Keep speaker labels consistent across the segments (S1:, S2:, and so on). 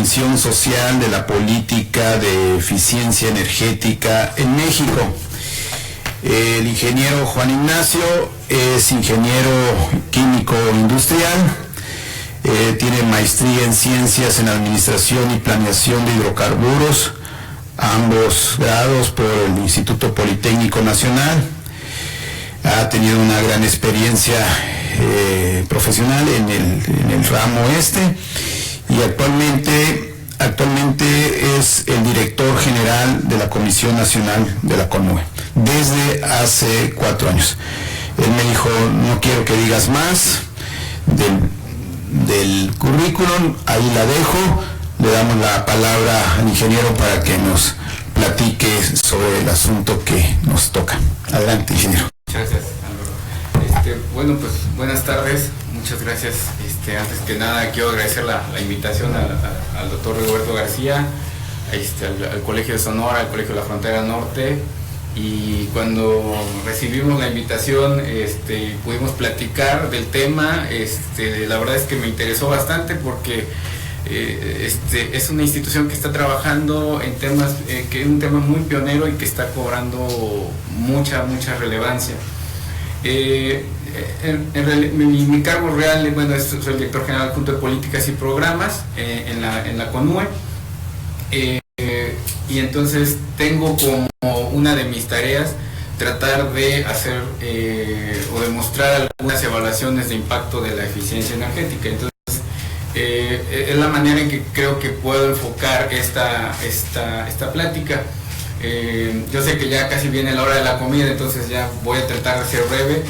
S1: dimensión social de la política de eficiencia energética en México. El ingeniero Juan Ignacio es ingeniero químico industrial, tiene maestría en ciencias en administración y planeación de hidrocarburos, ambos grados por el Instituto Politécnico Nacional. Ha tenido una gran experiencia profesional en el ramo y actualmente es el director general de la Comisión Nacional de la CONUE desde hace 4 años. Él me dijo, no quiero que digas más del currículum, ahí la dejo, le damos la palabra al ingeniero para que nos platique sobre el asunto que nos toca. Adelante, ingeniero.
S2: Muchas gracias, Álvaro. Bueno, pues buenas tardes, muchas gracias. Antes que nada quiero agradecer la invitación al doctor Rigoberto García, al Colegio de Sonora, al Colegio de la Frontera Norte, y cuando recibimos la invitación pudimos platicar del tema. La verdad es que me interesó bastante porque es una institución que está trabajando en temas, que es un tema muy pionero y que está cobrando mucha relevancia. Mi cargo real, bueno, soy el director general adjunto de políticas y programas en la CONUE, y entonces tengo como una de mis tareas tratar de hacer o demostrar algunas evaluaciones de impacto de la eficiencia energética. Entonces es la manera en que creo que puedo enfocar esta plática. Yo sé que ya casi viene la hora de la comida, entonces ya voy a tratar de ser breve.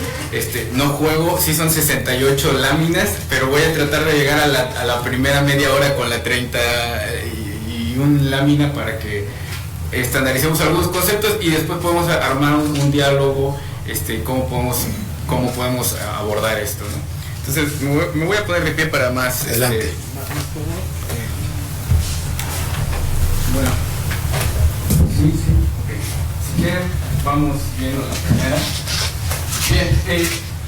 S2: No juego, sí son 68 láminas, pero voy a tratar de llegar a la primera media hora con la 31 lámina para que estandaricemos algunos conceptos y después podemos armar un diálogo, cómo podemos abordar esto, ¿no? Entonces me voy a poner de pie para más.
S1: Adelante.
S2: Bueno. Sí, okay. Si quieren, vamos viendo la primera. Bien,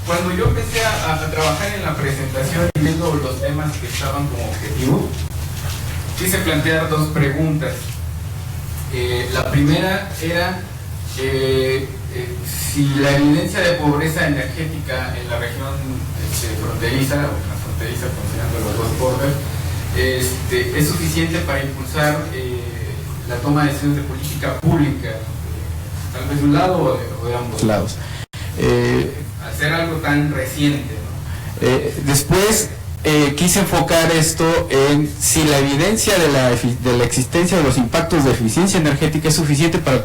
S2: cuando yo empecé a trabajar en la presentación y viendo los temas que estaban como objetivo, quise plantear 2 preguntas. La primera era si la evidencia de pobreza energética en la región fronteriza, o la fronteriza considerando los 2 borders, es suficiente para impulsar la toma de decisiones de política pública, tal vez de un lado o de ambos lados, al ser algo tan reciente, ¿no?
S3: Después quise enfocar esto en si la evidencia de la existencia de los impactos de eficiencia energética es suficiente para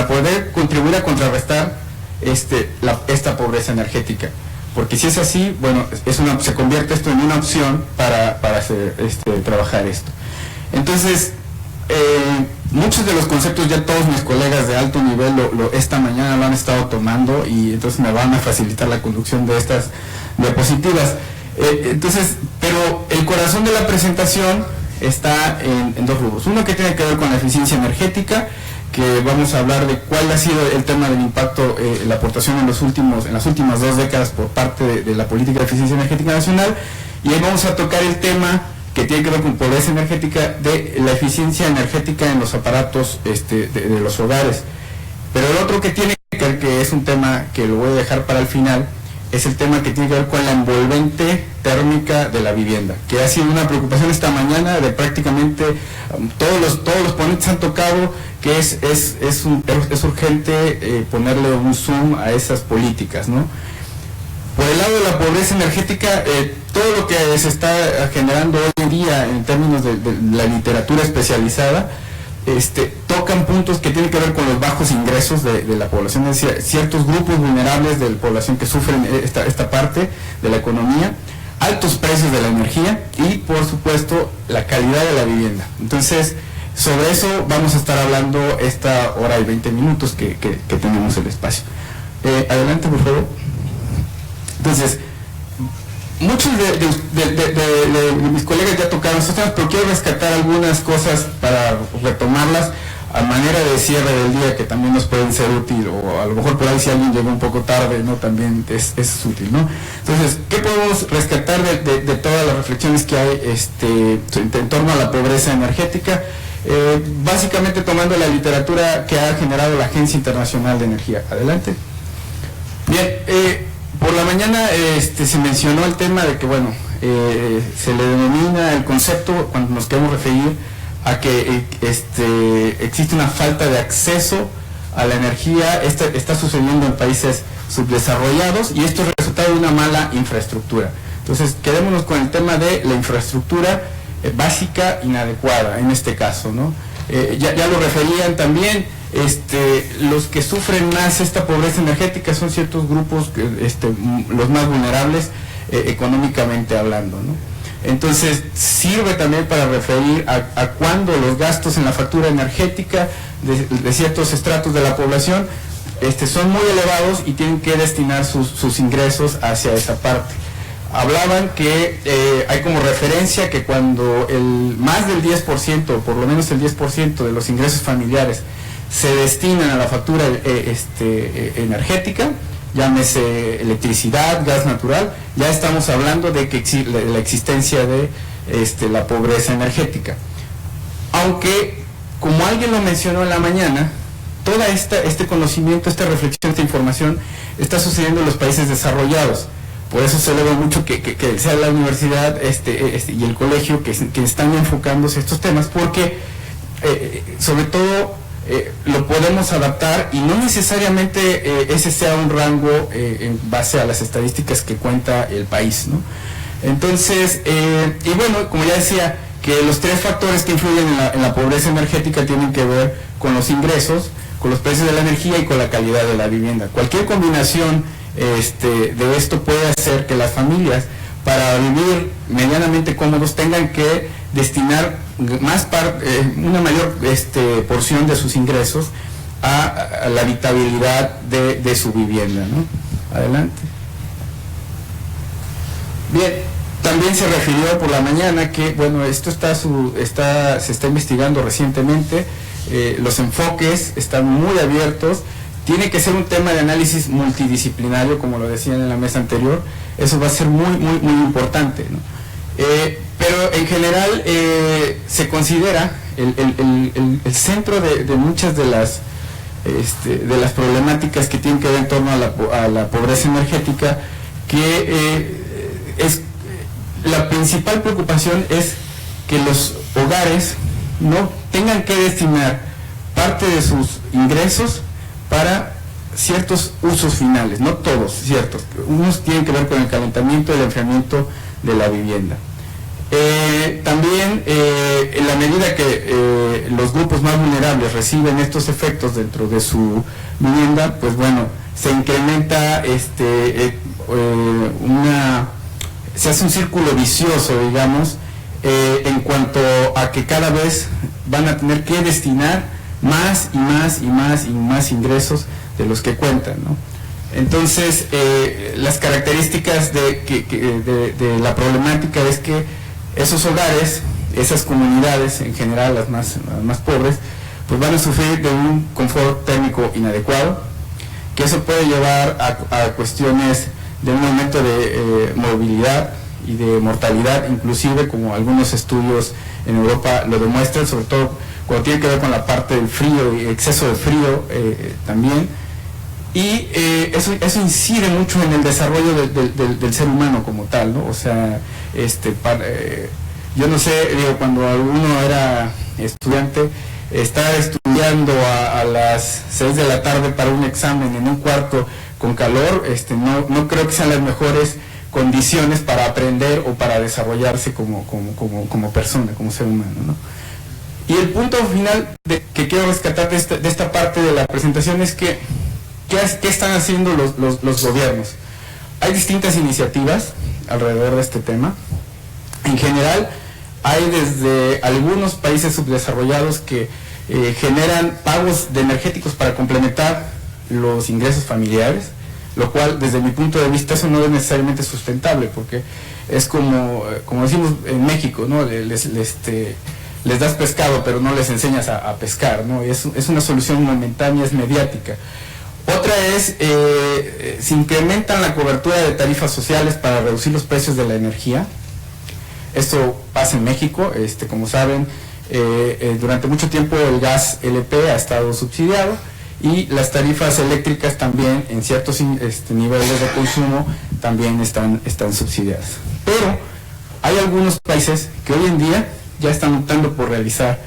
S3: poder contribuir a contrarrestar esta pobreza energética. Porque si es así, bueno, se convierte esto en una opción para hacer, trabajar esto. Entonces, muchos de los conceptos ya todos mis colegas de alto nivel esta mañana lo han estado tomando, y entonces me van a facilitar la conducción de estas diapositivas. Pero el corazón de la presentación está en 2 rubros. Uno que tiene que ver con la eficiencia energética, que vamos a hablar de cuál ha sido el tema del impacto, la aportación en las últimas 2 décadas por parte de la política de eficiencia energética nacional, y ahí vamos a tocar el tema que tiene que ver con pobreza energética, de la eficiencia energética en los aparatos de los hogares. Pero el otro que tiene que ver, que es un tema que lo voy a dejar para el final, es el tema que tiene que ver con la envolvente térmica de la vivienda, que ha sido una preocupación esta mañana de prácticamente todos los ponentes han tocado, que es urgente ponerle un zoom a esas políticas, ¿no? Por el lado de la pobreza energética, todo lo que se está generando hoy en día en términos de la literatura especializada, tocan puntos que tienen que ver con los bajos ingresos de la población, es decir, ciertos grupos vulnerables de la población que sufren esta parte de la economía, altos precios de la energía y, por supuesto, la calidad de la vivienda. Entonces, sobre eso vamos a estar hablando esta hora y 20 minutos que tenemos el espacio. Adelante, por favor. Entonces, muchos de mis colegas ya tocaron estos temas, pero quiero rescatar algunas cosas para retomarlas. a manera de cierre del día, que también nos pueden ser útil, o a lo mejor por ahí si alguien llegó un poco tarde, ¿no? También es útil, ¿no? Entonces, ¿qué podemos rescatar de todas las reflexiones que hay en torno a la pobreza energética? Básicamente tomando la literatura que ha generado la Agencia Internacional de Energía. Adelante. Bien, por la mañana se mencionó el tema de que, bueno, se le denomina el concepto, cuando nos queremos referir a que existe una falta de acceso a la energía. Está sucediendo en países subdesarrollados, y esto es resultado de una mala infraestructura. Entonces, quedémonos con el tema de la infraestructura básica inadecuada en este caso, ¿no? Ya lo referían también, los que sufren más esta pobreza energética son ciertos grupos, los más vulnerables económicamente hablando, ¿no? Entonces, sirve también para referir a cuando los gastos en la factura energética de ciertos estratos de la población son muy elevados y tienen que destinar sus ingresos hacia esa parte. Hablaban que hay como referencia que cuando más del 10%, por lo menos el 10% de los ingresos familiares se destinan a la factura energética, llámese electricidad, gas natural, ya estamos hablando de que la existencia de la pobreza energética. Aunque, como alguien lo mencionó en la mañana, toda este conocimiento, esta reflexión, esta información está sucediendo en los países desarrollados. Por eso celebro mucho que sea la universidad y el colegio que están enfocándose estos temas, porque sobre todo lo podemos adaptar, y no necesariamente ese sea un rango en base a las estadísticas que cuenta el país, ¿no? Entonces, y bueno, como ya decía, que los tres factores que influyen en la pobreza energética tienen que ver con los ingresos, con los precios de la energía y con la calidad de la vivienda. Cualquier combinación de esto puede hacer que las familias, para vivir medianamente cómodos, tengan que destinar una mayor porción de sus ingresos a la habitabilidad de su vivienda, ¿no? Adelante. Bien, también se refirió por la mañana que, bueno, esto se está investigando recientemente, los enfoques están muy abiertos. Tiene que ser un tema de análisis multidisciplinario, como lo decían en la mesa anterior. Eso va a ser muy, muy, muy importante, ¿no? Pero en general se considera el centro de muchas de las problemáticas que tienen que ver en torno a la pobreza energética, que la principal preocupación es que los hogares no tengan que destinar parte de sus ingresos para ciertos usos finales, no todos, ciertos. Unos tienen que ver con el calentamiento y el enfriamiento de la vivienda. También, en la medida que los grupos más vulnerables reciben estos efectos dentro de su vivienda, pues bueno, se incrementa se hace un círculo vicioso, digamos, en cuanto a que cada vez van a tener que destinar más y más y más y más ingresos de los que cuentan, ¿no? Entonces, las características de la problemática es que esos hogares, esas comunidades en general, las más pobres, pues van a sufrir de un confort térmico inadecuado, que eso puede llevar a cuestiones de un aumento de movilidad y de mortalidad, inclusive, como algunos estudios en Europa lo demuestran, sobre todo cuando tiene que ver con la parte del frío y exceso de frío también. Y eso incide mucho en el desarrollo del ser humano como tal, ¿no? O sea, yo no sé, digo, cuando uno era estudiante, estar estudiando a las 6 de la tarde para un examen en un cuarto con calor, no creo que sean las mejores condiciones para aprender o para desarrollarse como persona, como ser humano, ¿no? Y el punto final que quiero rescatar de esta parte de la presentación es que ¿qué están haciendo los gobiernos? Hay distintas iniciativas alrededor de este tema. En general, hay desde algunos países subdesarrollados que generan pagos de energéticos para complementar los ingresos familiares, lo cual, desde mi punto de vista, eso no es necesariamente sustentable, porque es como decimos en México, ¿no? les das pescado pero no les enseñas a pescar, ¿no? Es una solución momentánea, es mediática. Otra es, se incrementan la cobertura de tarifas sociales para reducir los precios de la energía. Esto pasa en México, como saben, durante mucho tiempo el gas LP ha estado subsidiado y las tarifas eléctricas también en ciertos niveles de consumo también están subsidiadas. Pero hay algunos países que hoy en día ya están optando por realizar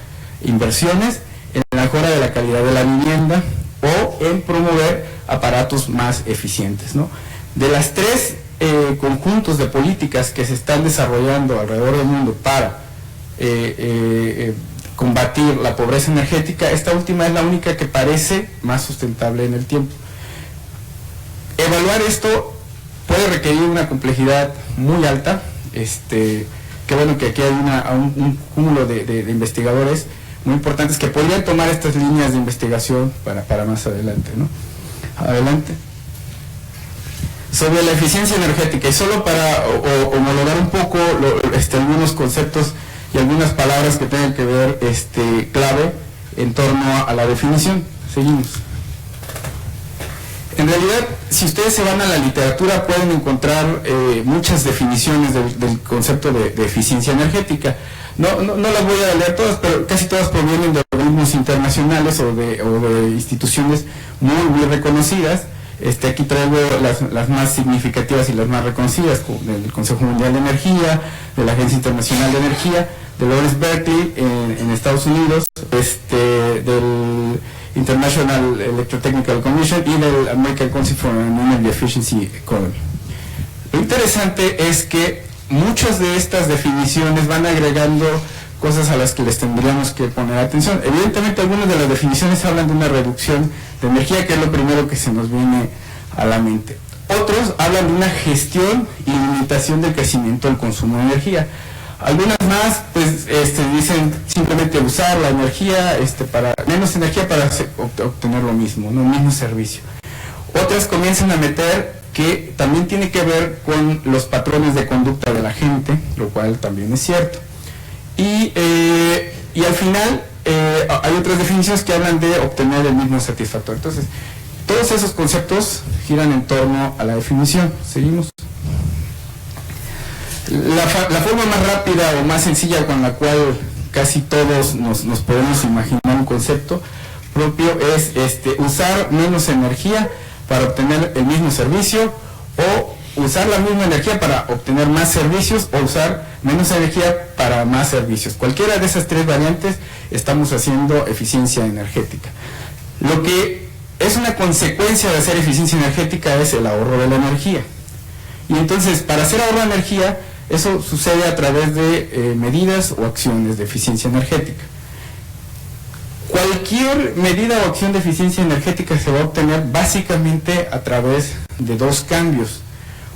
S3: inversiones en la mejora de la calidad de la vivienda o en promover aparatos más eficientes, ¿no? De las tres conjuntos de políticas que se están desarrollando alrededor del mundo para combatir la pobreza energética, esta última es la única que parece más sustentable en el tiempo. Evaluar esto puede requerir una complejidad muy alta. Qué bueno que aquí hay un cúmulo de investigadores muy importantes que podrían tomar estas líneas de investigación para más adelante, ¿no? Adelante. Sobre la eficiencia energética, y solo para homologar un poco algunos conceptos y algunas palabras que tengan que ver clave en torno a la definición. Seguimos. En realidad, si ustedes se van a la literatura, pueden encontrar muchas definiciones del concepto de eficiencia energética. No las voy a leer todas, pero casi todas provienen de organismos internacionales o de instituciones muy reconocidas. Aquí traigo las más significativas y las más reconocidas, del Consejo Mundial de Energía, de la Agencia Internacional de Energía, de Lawrence Berkeley en Estados Unidos, del International Electrotechnical Commission y del American Council for an Energy Efficiency Economy. Lo interesante es que muchas de estas definiciones van agregando cosas a las que les tendríamos que poner atención. Evidentemente, algunas de las definiciones hablan de una reducción de energía, que es lo primero que se nos viene a la mente. Otros hablan de una gestión y limitación del crecimiento del consumo de energía. Algunas más, pues, dicen simplemente usar la energía, menos energía para obtener lo mismo, ¿no? El mismo servicio. Otras comienzan a meter que también tiene que ver con los patrones de conducta de la gente, lo cual también es cierto. Y al final hay otras definiciones que hablan de obtener el mismo satisfactor. Entonces, todos esos conceptos giran en torno a la definición. Seguimos. La forma más rápida o más sencilla con la cual casi todos nos podemos imaginar un concepto propio es usar menos energía para obtener el mismo servicio, o usar la misma energía para obtener más servicios, o usar menos energía para más servicios. Cualquiera de esas tres variantes estamos haciendo eficiencia energética. Lo que es una consecuencia de hacer eficiencia energética es el ahorro de la energía. Y entonces, para hacer ahorro de energía, eso sucede a través de medidas o acciones de eficiencia energética. Cualquier medida o acción de eficiencia energética se va a obtener básicamente a través de dos cambios.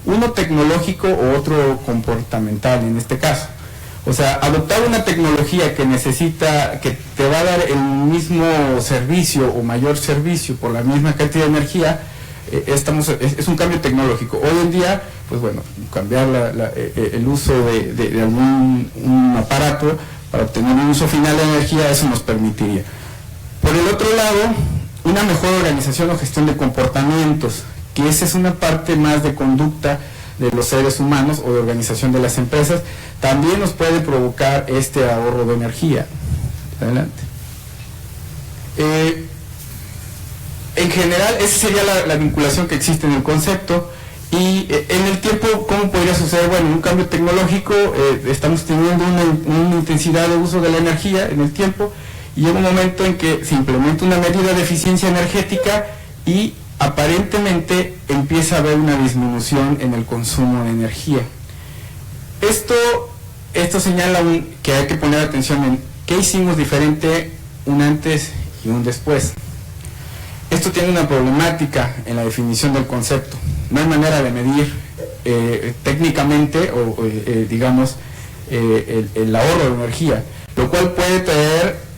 S3: Uno tecnológico o otro comportamental en este caso. O sea, adoptar una tecnología que te va a dar el mismo servicio o mayor servicio por la misma cantidad de energía, es un cambio tecnológico. Hoy en día, pues bueno, cambiar el uso de un aparato para obtener un uso final de energía, eso nos permitiría. Por el otro lado, una mejor organización o gestión de comportamientos, que esa es una parte más de conducta de los seres humanos o de organización de las empresas, también nos puede provocar este ahorro de energía. Adelante. En general, esa sería la vinculación que existe en el concepto. Y en el tiempo, ¿cómo podría suceder? Bueno, un cambio tecnológico, estamos teniendo una intensidad de uso de la energía en el tiempo, y llega un momento en que se implementa una medida de eficiencia energética y aparentemente empieza a haber una disminución en el consumo de energía. Esto señala que hay que poner atención en qué hicimos diferente un antes y un después. Esto tiene una problemática en la definición del concepto. No hay manera de medir técnicamente digamos el ahorro de energía, lo cual puede traer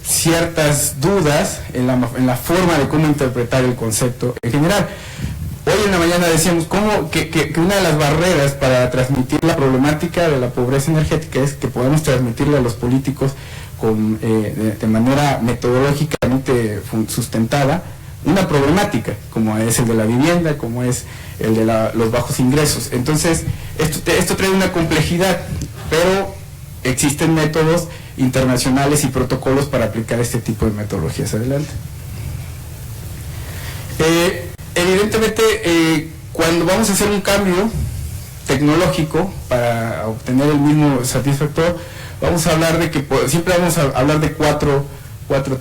S3: ciertas dudas en la forma de cómo interpretar el concepto en general. Hoy en la mañana decíamos que una de las barreras para transmitir la problemática de la pobreza energética es que podemos transmitirle a los políticos de manera metodológicamente sustentada una problemática, como es el de la vivienda, como es el de los bajos ingresos. Entonces, esto trae una complejidad, pero existen métodos internacionales y protocolos para aplicar este tipo de metodologías. Adelante. Evidentemente, cuando vamos a hacer un cambio tecnológico para obtener el mismo satisfactor, vamos a hablar siempre vamos a hablar de cuatro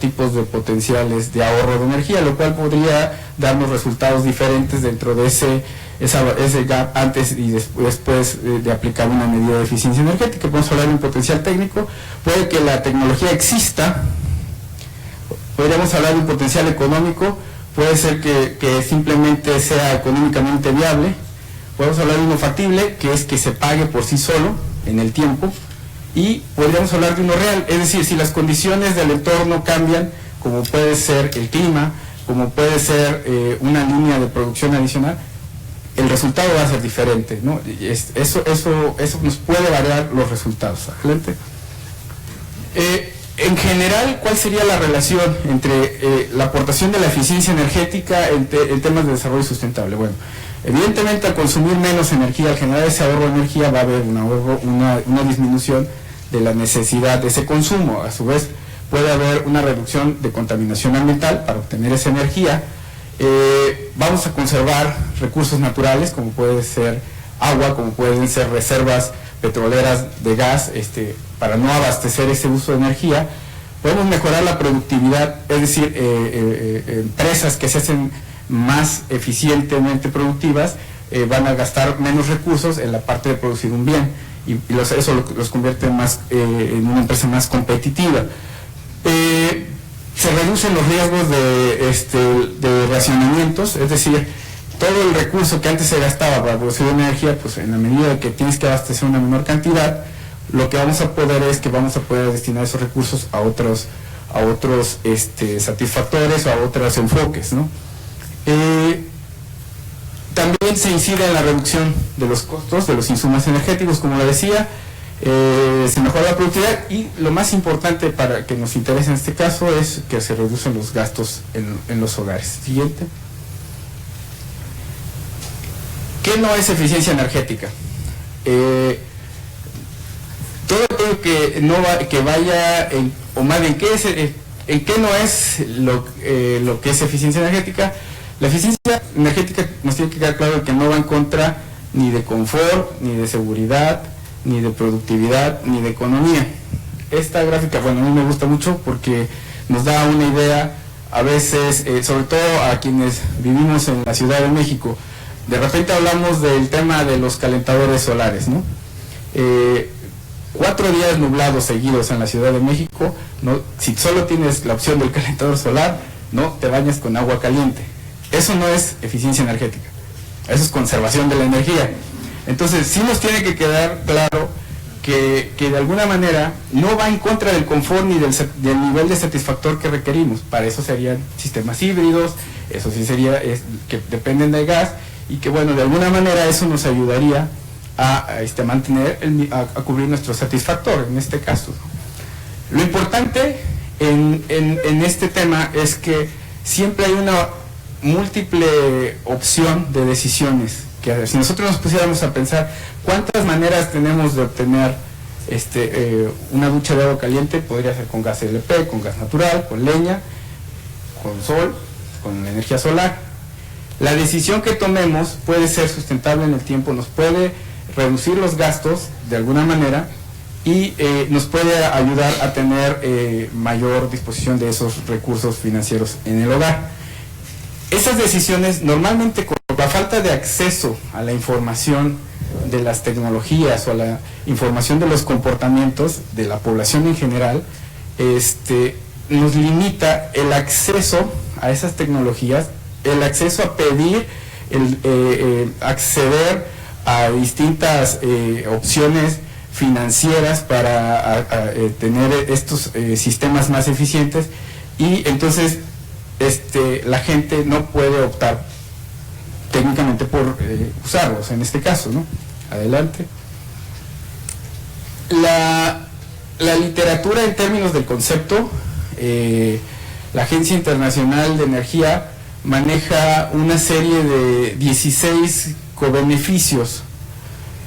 S3: tipos de potenciales de ahorro de energía, lo cual podría darnos resultados diferentes dentro de ese gap antes y después de aplicar una medida de eficiencia energética. Podemos hablar de un potencial técnico, puede que la tecnología exista, podríamos hablar de un potencial económico, puede ser que simplemente sea económicamente viable, podemos hablar de uno factible, que es que se pague por sí solo en el tiempo, y podríamos hablar de uno real, es decir, si las condiciones del entorno cambian, como puede ser el clima, como puede ser una línea de producción adicional, el resultado va a ser diferente, ¿no? Eso nos puede variar los resultados. Excelente. En general, ¿cuál sería la relación entre la aportación de la eficiencia energética en temas de desarrollo sustentable? Bueno, evidentemente al consumir menos energía, al generar ese ahorro de energía, va a haber una disminución de la necesidad de ese consumo. A su vez, puede haber una reducción de contaminación ambiental para obtener esa energía. Vamos a conservar recursos naturales, como puede ser agua, como pueden ser reservas petroleras de gas, para no abastecer ese uso de energía. Podemos mejorar la productividad, es decir, empresas que se hacen más eficientemente productivas van a gastar menos recursos en la parte de producir un bien, y eso los convierte en una empresa más competitiva. Se reducen los riesgos de racionamientos, es decir, todo el recurso que antes se gastaba para producir energía, pues en la medida que tienes que abastecer una menor cantidad, lo que vamos a poder destinar esos recursos a otros satisfactores o a otros enfoques, ¿no? También se incide en la reducción de los costos de los insumos energéticos, como lo decía, se mejora la productividad, y lo más importante para que nos interese en este caso es que se reducen los gastos en los hogares. Siguiente. ¿Qué no es eficiencia energética? Todo aquello que vaya o más bien, ¿en qué no es lo que es eficiencia energética? La eficiencia energética nos tiene que quedar claro que no va en contra ni de confort, ni de seguridad, ni de productividad, ni de economía. Esta gráfica, bueno, a mí me gusta mucho porque nos da una idea, a veces, sobre todo a quienes vivimos en la Ciudad de México. De repente hablamos del tema de los calentadores solares, ¿no? 4 días nublados seguidos en la Ciudad de México, ¿no? Si solo tienes la opción del calentador solar, no te bañas con agua caliente. Eso no es eficiencia energética, eso es conservación de la energía. Entonces sí nos tiene que quedar claro que de alguna manera no va en contra del confort ni del nivel de satisfactor que requerimos. Para eso serían sistemas híbridos, eso sí sería que dependen del gas, y que bueno, de alguna manera eso nos ayudaría a mantener, a cubrir nuestro satisfactor en este caso. Lo importante en este tema es que siempre hay una múltiple opción de decisiones, que si nosotros nos pusiéramos a pensar cuántas maneras tenemos de obtener una ducha de agua caliente, podría ser con gas LP, con gas natural, con leña, con sol, con energía solar. La decisión que tomemos puede ser sustentable en el tiempo, nos puede reducir los gastos de alguna manera y nos puede ayudar a tener mayor disposición de esos recursos financieros en el hogar. Esas decisiones normalmente, con la falta de acceso a la información de las tecnologías o a la información de los comportamientos de la población en general, nos limita el acceso a esas tecnologías, el acceso a pedir, acceder a distintas opciones financieras para tener estos sistemas más eficientes, y entonces la gente no puede optar técnicamente por usarlos en este caso, ¿no? Adelante. La literatura en términos del concepto, la Agencia Internacional de Energía maneja una serie de 16 cobeneficios.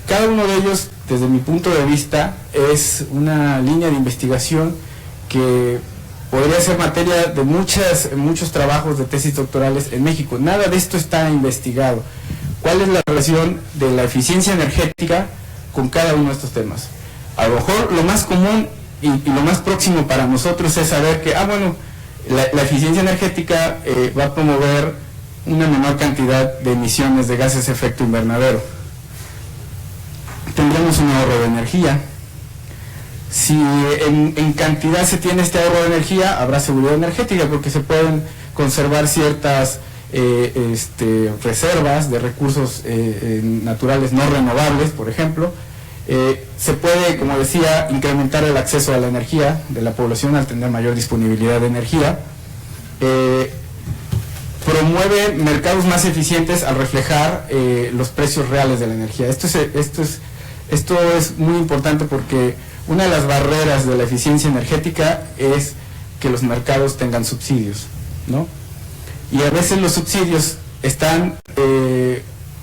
S3: Cada uno de ellos, desde mi punto de vista, es una línea de investigación que podría ser materia de muchos trabajos de tesis doctorales en México. Nada de esto está investigado. ¿Cuál es la relación de la eficiencia energética con cada uno de estos temas? A lo mejor lo más común y lo más próximo para nosotros es saber que, la eficiencia energética va a promover una menor cantidad de emisiones de gases de efecto invernadero. Tendremos un ahorro de energía. Si en cantidad se tiene este ahorro de energía, habrá seguridad energética porque se pueden conservar ciertas reservas de recursos naturales no renovables, por ejemplo. Se puede, como decía, incrementar el acceso a la energía de la población al tener mayor disponibilidad de energía. Promueve mercados más eficientes al reflejar los precios reales de la energía. Esto es muy importante porque una de las barreras de la eficiencia energética es que los mercados tengan subsidios, ¿no? Y a veces los subsidios están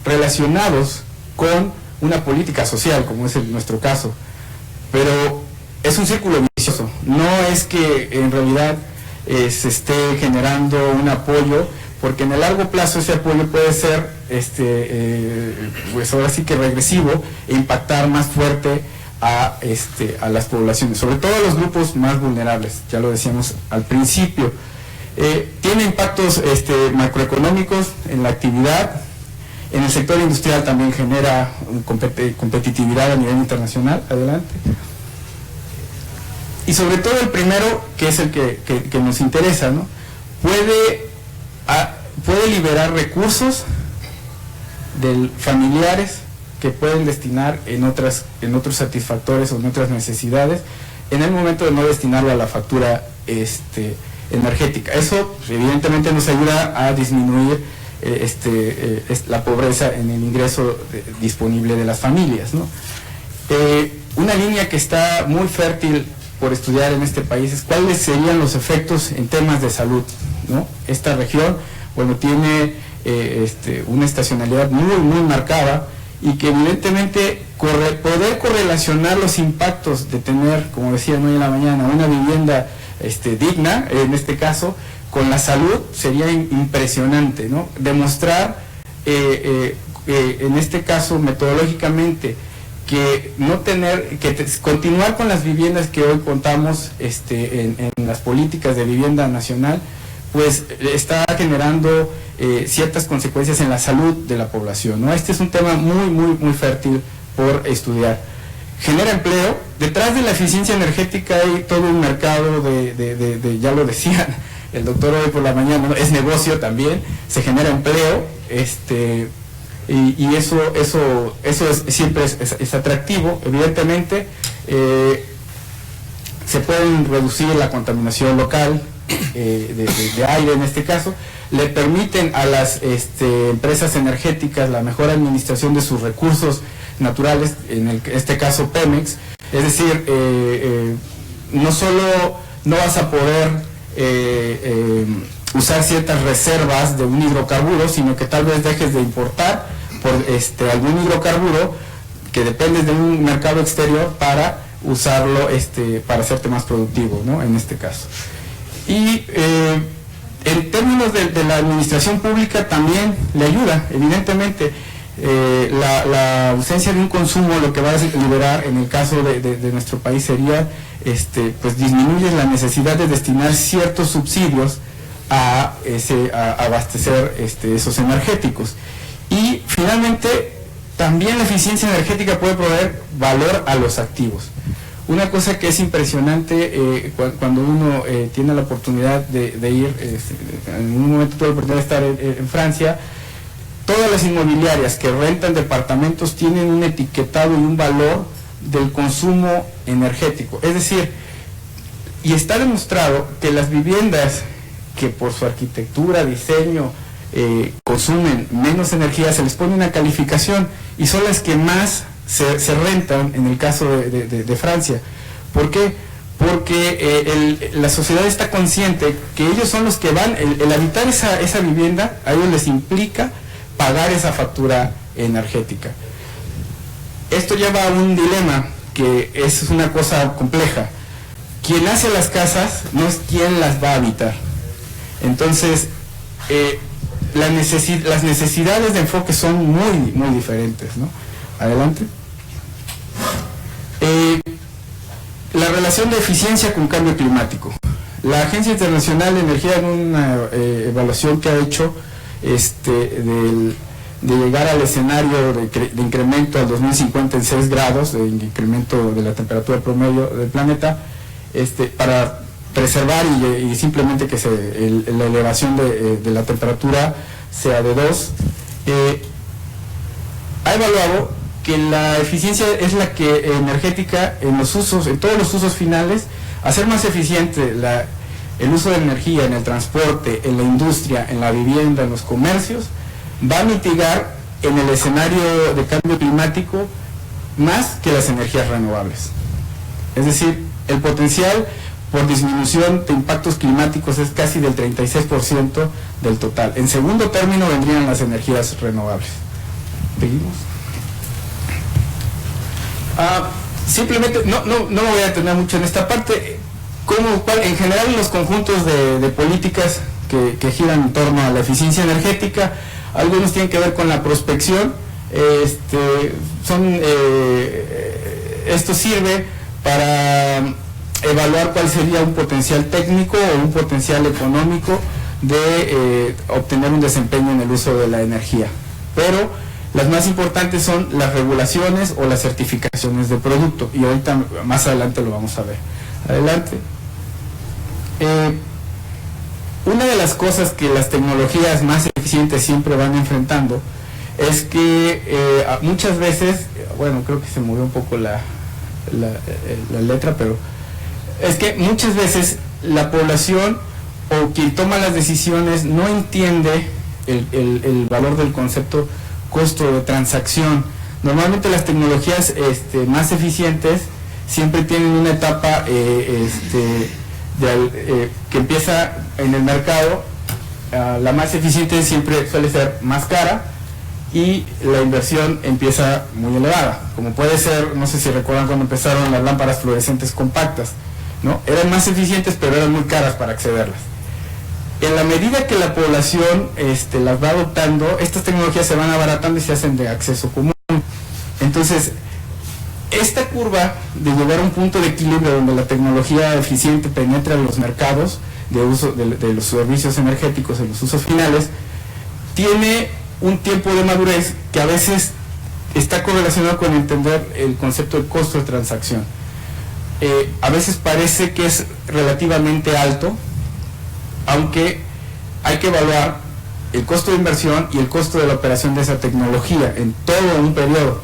S3: relacionados con una política social, como es nuestro caso, pero es un círculo vicioso. No es que en realidad se esté generando un apoyo, porque en el largo plazo ese apoyo puede ser pues ahora sí que regresivo e impactar más fuerte a las poblaciones, sobre todo a los grupos más vulnerables, ya lo decíamos al principio. Tiene impactos macroeconómicos en la actividad. En el sector industrial también genera competitividad a nivel internacional. Adelante. Y sobre todo el primero, que es el que nos interesa, ¿no? Puede liberar recursos familiares que pueden destinar en otros satisfactores o en otras necesidades, en el momento de no destinarlo a la factura energética. Eso evidentemente nos ayuda a disminuir la pobreza en el ingreso disponible de las familias, ¿no? Una línea que está muy fértil por estudiar en este país es cuáles serían los efectos en temas de salud, ¿no? Esta región, tiene una estacionalidad muy marcada y que evidentemente poder correlacionar los impactos de tener, como decían hoy en la mañana, una vivienda digna, en este caso, con la salud sería impresionante, ¿no? Demostrar, en este caso metodológicamente, que continuar con las viviendas que hoy contamos en las políticas de vivienda nacional, pues está generando ciertas consecuencias en la salud de la población, ¿no? Este es un tema muy fértil por estudiar. Genera empleo. Detrás de la eficiencia energética hay todo un mercado de ya lo decían el doctor hoy por la mañana, ¿no? Es negocio también, se genera empleo, y eso siempre es atractivo. Evidentemente se pueden reducir la contaminación local de aire en este caso, le permiten a las empresas energéticas la mejor administración de sus recursos naturales, en este caso Pemex. Es decir, no solo no vas a poder usar ciertas reservas de un hidrocarburo, sino que tal vez dejes de importar por algún hidrocarburo que dependes de un mercado exterior para usarlo para hacerte más productivo, ¿no? En este caso. Y en términos de la administración pública también le ayuda, evidentemente. La ausencia de un consumo lo que va a liberar en el caso de nuestro país sería pues disminuye la necesidad de destinar ciertos subsidios a abastecer esos energéticos. Y finalmente también la eficiencia energética puede proveer valor a los activos. Una cosa que es impresionante cuando uno tiene la oportunidad de ir, en un momento tuve la oportunidad de estar en Francia. Todas las inmobiliarias que rentan departamentos tienen un etiquetado y un valor del consumo energético. Es decir, y está demostrado que las viviendas que por su arquitectura, diseño, consumen menos energía, se les pone una calificación y son las que más se rentan en el caso de Francia. ¿Por qué? Porque la sociedad está consciente que ellos son los que van, el habitar esa vivienda, a ellos les implica pagar esa factura energética. Esto lleva a un dilema que es una cosa compleja. Quien hace las casas no es quien las va a habitar. Entonces, las necesidades de enfoque son muy, muy diferentes, ¿no? Adelante. La relación de eficiencia con cambio climático. La Agencia Internacional de Energía, en una evaluación que ha hecho de llegar al escenario de incremento al 2050 en 6 grados, de incremento de la temperatura promedio del planeta, para preservar y simplemente que la elevación de la temperatura sea de 2, ha evaluado que la eficiencia es la que energética en los usos, en todos los usos finales, hacer más eficiente el uso de energía en el transporte, en la industria, en la vivienda, en los comercios, va a mitigar en el escenario de cambio climático más que las energías renovables. Es decir, el potencial por disminución de impactos climáticos es casi del 36% del total. En segundo término vendrían las energías renovables. ¿Seguimos? Simplemente, no me voy a detener mucho en esta parte. En general, los conjuntos de políticas que giran en torno a la eficiencia energética, algunos tienen que ver con la prospección. Esto sirve para evaluar cuál sería un potencial técnico o un potencial económico de obtener un desempeño en el uso de la energía. Pero las más importantes son las regulaciones o las certificaciones de producto, y ahorita más adelante lo vamos a ver. Adelante. Una de las cosas que las tecnologías más eficientes siempre van enfrentando es que muchas veces, bueno, creo que se movió un poco la letra, pero es que muchas veces la población o quien toma las decisiones no entiende el valor del concepto costo de transacción. Normalmente las tecnologías más eficientes siempre tienen una etapa que empieza en el mercado. La más eficiente siempre suele ser más cara y la inversión empieza muy elevada, como puede ser, no sé si recuerdan cuando empezaron las lámparas fluorescentes compactas, ¿no? Eran más eficientes pero eran muy caras para accederlas. En la medida que la población las va adoptando, estas tecnologías se van abaratando y se hacen de acceso común. Entonces, esta curva de llegar a un punto de equilibrio donde la tecnología eficiente penetra en los mercados de uso de los servicios energéticos en los usos finales, tiene un tiempo de madurez que a veces está correlacionado con entender el concepto de costo de transacción. A veces parece que es relativamente alto, aunque hay que evaluar el costo de inversión y el costo de la operación de esa tecnología en todo un periodo.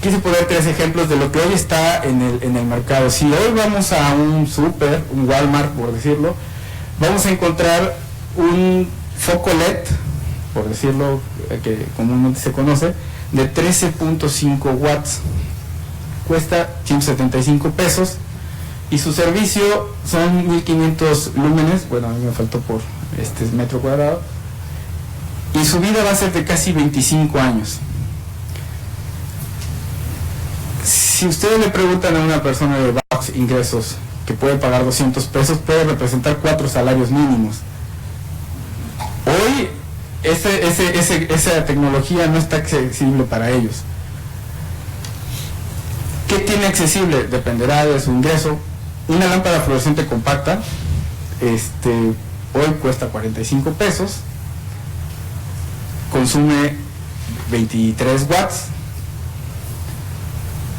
S3: Quise poner 3 ejemplos de lo que hoy está en el mercado. Si hoy vamos a un súper, un Walmart por decirlo, vamos a encontrar un foco LED, por decirlo, que comúnmente se conoce, de 13.5 watts. Cuesta 175 pesos. Y su servicio son 1500 lúmenes, bueno, a mí me faltó por metro cuadrado, y su vida va a ser de casi 25 años. Si ustedes le preguntan a una persona de bajos ingresos que puede pagar 200 pesos, puede representar 4 salarios mínimos. Hoy esa tecnología no está accesible para ellos. ¿Qué tiene accesible? Dependerá de su ingreso. Una lámpara fluorescente compacta hoy cuesta 45 pesos, consume 23 watts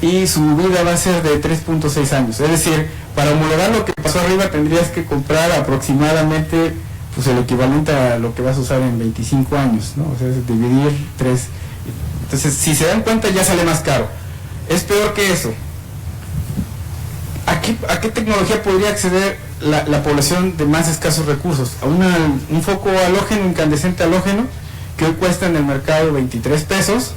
S3: y su vida va a ser de 3.6 años. Es decir, para homologar lo que pasó arriba tendrías que comprar aproximadamente pues el equivalente a lo que vas a usar en 25 años, ¿no? O sea, es dividir 3. Entonces, si se dan cuenta, ya sale más caro. Es peor que eso. ¿A qué tecnología podría acceder la población de más escasos recursos. Un foco halógeno, incandescente halógeno, que hoy cuesta en el mercado 23 pesos,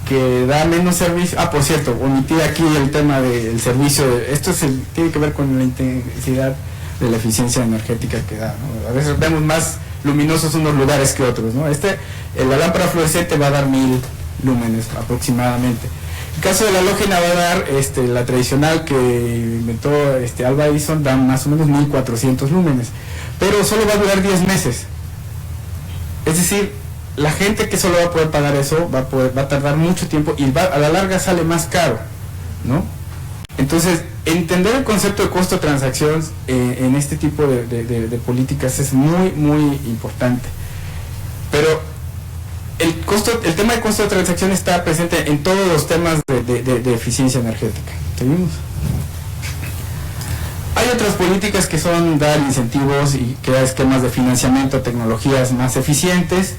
S3: que da menos servicio. Por cierto, omití aquí el tema del servicio. Esto tiene que ver con la intensidad de la eficiencia energética que da, ¿no? A veces vemos más luminosos unos lugares que otros, ¿no? La lámpara fluorescente va a dar 1000 lúmenes aproximadamente. En el caso de la halógena va a dar, la tradicional que inventó Alva Edison, da más o menos 1400 lúmenes, pero solo va a durar 10 meses. Es decir, la gente que solo va a poder pagar eso va a tardar mucho tiempo y a la larga sale más caro, ¿no? Entonces, entender el concepto de costo de transacción en este tipo de políticas es muy, muy importante. Pero el tema de costo de transacción está presente en todos los temas de eficiencia energética. ¿Seguimos? Hay otras políticas que son dar incentivos y crear esquemas de financiamiento a tecnologías más eficientes.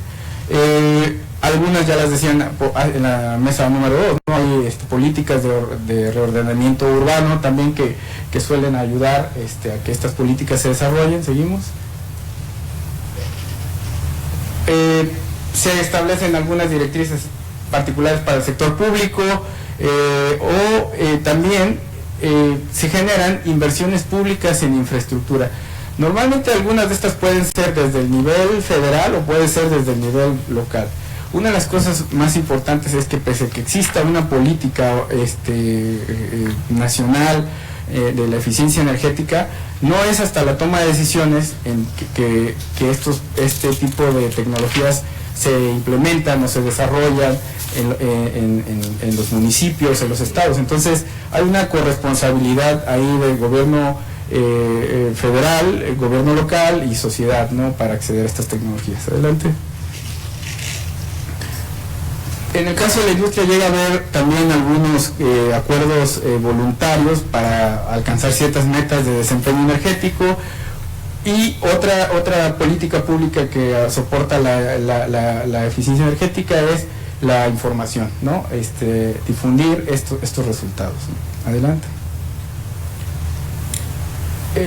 S3: Algunas ya las decían en la mesa número 2, ¿no? Hay políticas de reordenamiento urbano también que suelen ayudar a que estas políticas se desarrollen. ¿Seguimos? Se establecen algunas directrices particulares para el sector público también se generan inversiones públicas en infraestructura. Normalmente algunas de estas pueden ser desde el nivel federal o puede ser desde el nivel local. Una de las cosas más importantes es que pese a que exista una política nacional de la eficiencia energética, no es hasta la toma de decisiones en que este tipo de tecnologías se implementan o se desarrollan en los municipios, en los estados. Entonces hay una corresponsabilidad ahí del gobierno federal, el gobierno local y sociedad, ¿no?, para acceder a estas tecnologías. Adelante. En el caso de la industria llega a haber también algunos acuerdos voluntarios para alcanzar ciertas metas de desempeño energético, y otra política pública que soporta la eficiencia energética es la información, ¿no? Difundir estos resultados, ¿no? Adelante.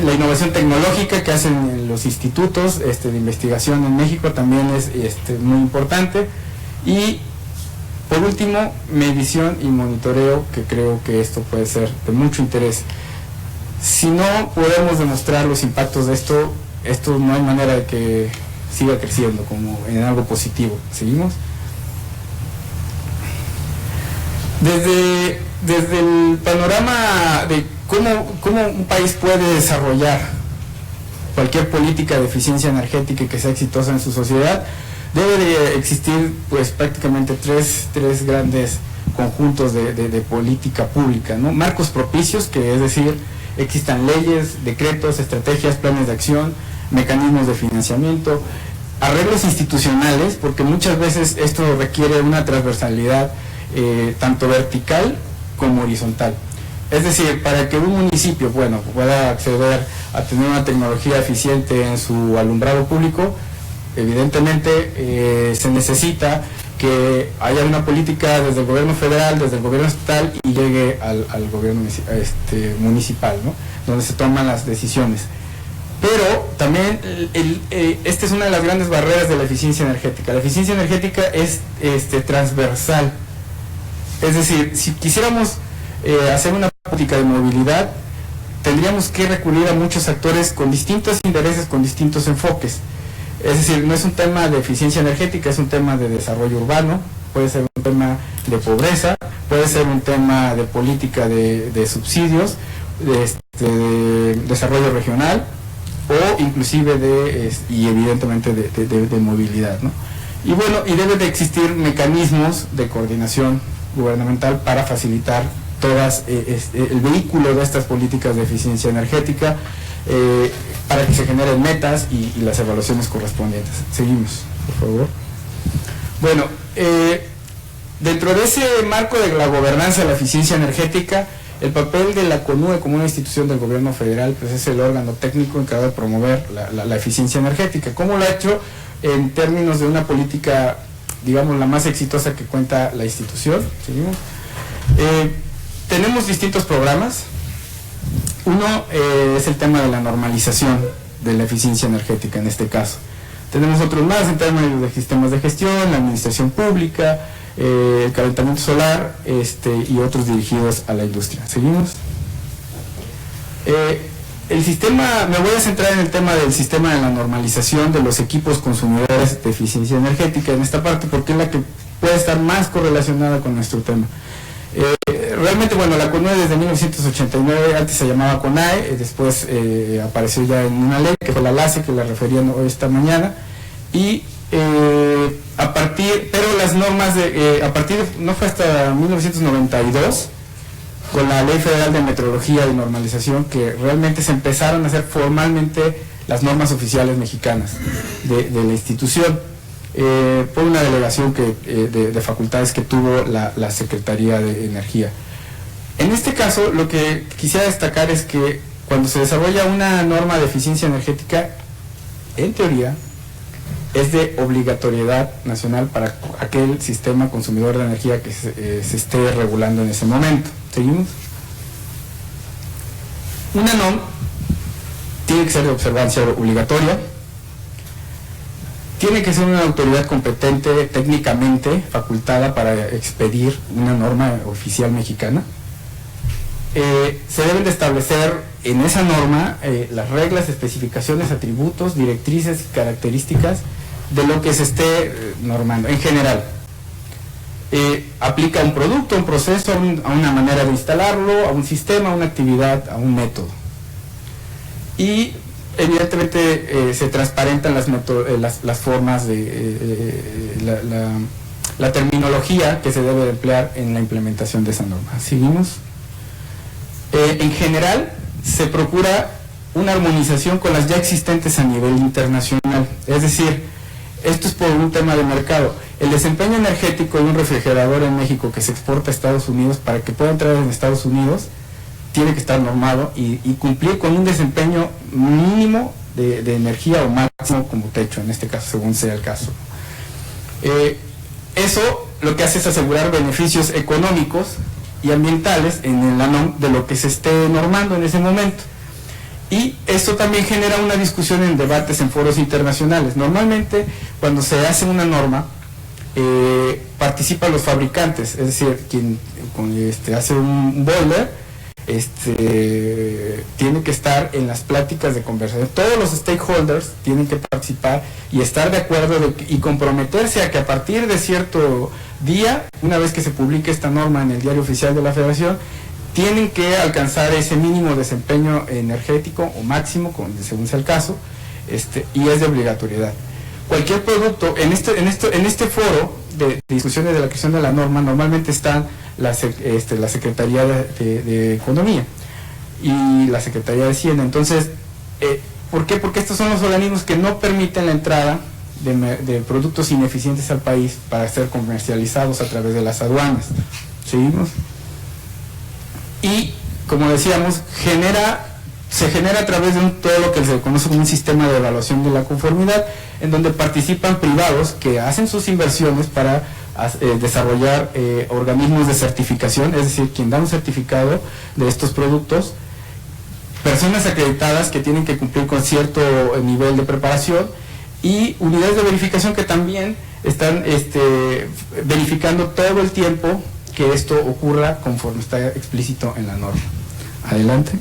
S3: La innovación tecnológica que hacen los institutos de investigación en México también es muy importante. Y por último, medición y monitoreo, que creo que esto puede ser de mucho interés. Si no podemos demostrar los impactos de esto no hay manera de que siga creciendo como en algo positivo. ¿Seguimos? Desde el panorama de cómo un país puede desarrollar cualquier política de eficiencia energética que sea exitosa en su sociedad, debe de existir pues prácticamente tres grandes conjuntos de política pública, ¿no? Marcos propicios, que es decir, existan leyes, decretos, estrategias, planes de acción, mecanismos de financiamiento, arreglos institucionales, porque muchas veces esto requiere una transversalidad tanto vertical como horizontal. Es decir, para que un municipio pueda acceder a tener una tecnología eficiente en su alumbrado público, evidentemente se necesita que haya una política desde el gobierno federal, desde el gobierno estatal y llegue al gobierno municipal, ¿no?, donde se toman las decisiones. Pero también esta es una de las grandes barreras de la eficiencia energética. La eficiencia energética es transversal. Es decir, si quisiéramos hacer una política de movilidad, tendríamos que recurrir a muchos actores con distintos intereses, con distintos enfoques. Es decir, no es un tema de eficiencia energética, es un tema de desarrollo urbano, puede ser un tema de pobreza, puede ser un tema de política de subsidios, de desarrollo regional, o inclusive y evidentemente de movilidad, ¿no? Y debe de existir mecanismos de coordinación gubernamental para facilitar el vehículo de estas políticas de eficiencia energética, para que se generen metas y las evaluaciones correspondientes. Seguimos, por favor. Bueno, dentro de ese marco de la gobernanza de la eficiencia energética, el papel de la CONUE como una institución del gobierno federal pues es el órgano técnico encargado de promover la eficiencia energética. ¿Cómo lo ha hecho en términos de una política, digamos, la más exitosa que cuenta la institución? Seguimos. Tenemos distintos programas Uno es el tema de la normalización de la eficiencia energética en este caso. Tenemos otros más en términos de sistemas de gestión, la administración pública, el calentamiento solar y otros dirigidos a la industria. ¿Seguimos? El sistema, me voy a centrar en el tema del sistema de la normalización de los equipos consumidores de eficiencia energética en esta parte, porque es la que puede estar más correlacionada con nuestro tema. Realmente, bueno, la CONUE desde 1989, antes se llamaba CONAE, después apareció ya en una ley, que fue la LACE, que la referían hoy esta mañana, y pero las normas, no fue hasta 1992, con la Ley Federal de Metrología y Normalización, que realmente se empezaron a hacer formalmente las normas oficiales mexicanas de la institución, por una delegación de facultades que tuvo la Secretaría de Energía. En este caso, lo que quisiera destacar es que cuando se desarrolla una norma de eficiencia energética, en teoría, es de obligatoriedad nacional para aquel sistema consumidor de energía que se esté regulando en ese momento. ¿Seguimos? Una NOM tiene que ser de observancia obligatoria, tiene que ser una autoridad competente técnicamente facultada para expedir una norma oficial mexicana. Se deben de establecer en esa norma las reglas, especificaciones, atributos, directrices y características de lo que se esté normando en general. Aplica a un producto, a un proceso, a una manera de instalarlo, a un sistema, a una actividad, a un método. Y evidentemente se transparentan las formas de la terminología que se debe de emplear en la implementación de esa norma. ¿Seguimos? En general se procura una armonización con las ya existentes a nivel internacional, es decir, esto es por un tema de mercado. El desempeño energético de un refrigerador en México que se exporta a Estados Unidos, para que pueda entrar en Estados Unidos, tiene que estar normado y cumplir con un desempeño mínimo de energía o máximo como techo, en este caso, según sea el caso. Eso lo que hace es asegurar beneficios económicos y ambientales en la NOM de lo que se esté normando en ese momento. Y esto también genera una discusión en debates en foros internacionales. Normalmente, cuando se hace una norma, participan los fabricantes, es decir, quien hace un boiler, tiene que estar en las pláticas de conversación. Todos los stakeholders tienen que participar y estar de acuerdo y comprometerse a que a partir de cierto día, una vez que se publique esta norma en el Diario Oficial de la Federación, tienen que alcanzar ese mínimo desempeño energético o máximo, según sea el caso, y es de obligatoriedad. Cualquier producto, en este foro de discusiones de la creación de la norma, normalmente están la Secretaría de Economía y la Secretaría de Hacienda. Entonces, ¿por qué? Porque estos son los organismos que no permiten la entrada de productos ineficientes al país para ser comercializados a través de las aduanas. ¿Seguimos? Y, como decíamos, se genera a través de todo lo que se conoce como un sistema de evaluación de la conformidad, en donde participan privados que hacen sus inversiones para desarrollar organismos de certificación, es decir, quien da un certificado de estos productos, personas acreditadas que tienen que cumplir con cierto nivel de preparación, y unidades de verificación que también están verificando todo el tiempo que esto ocurra conforme está explícito en la norma. Adelante.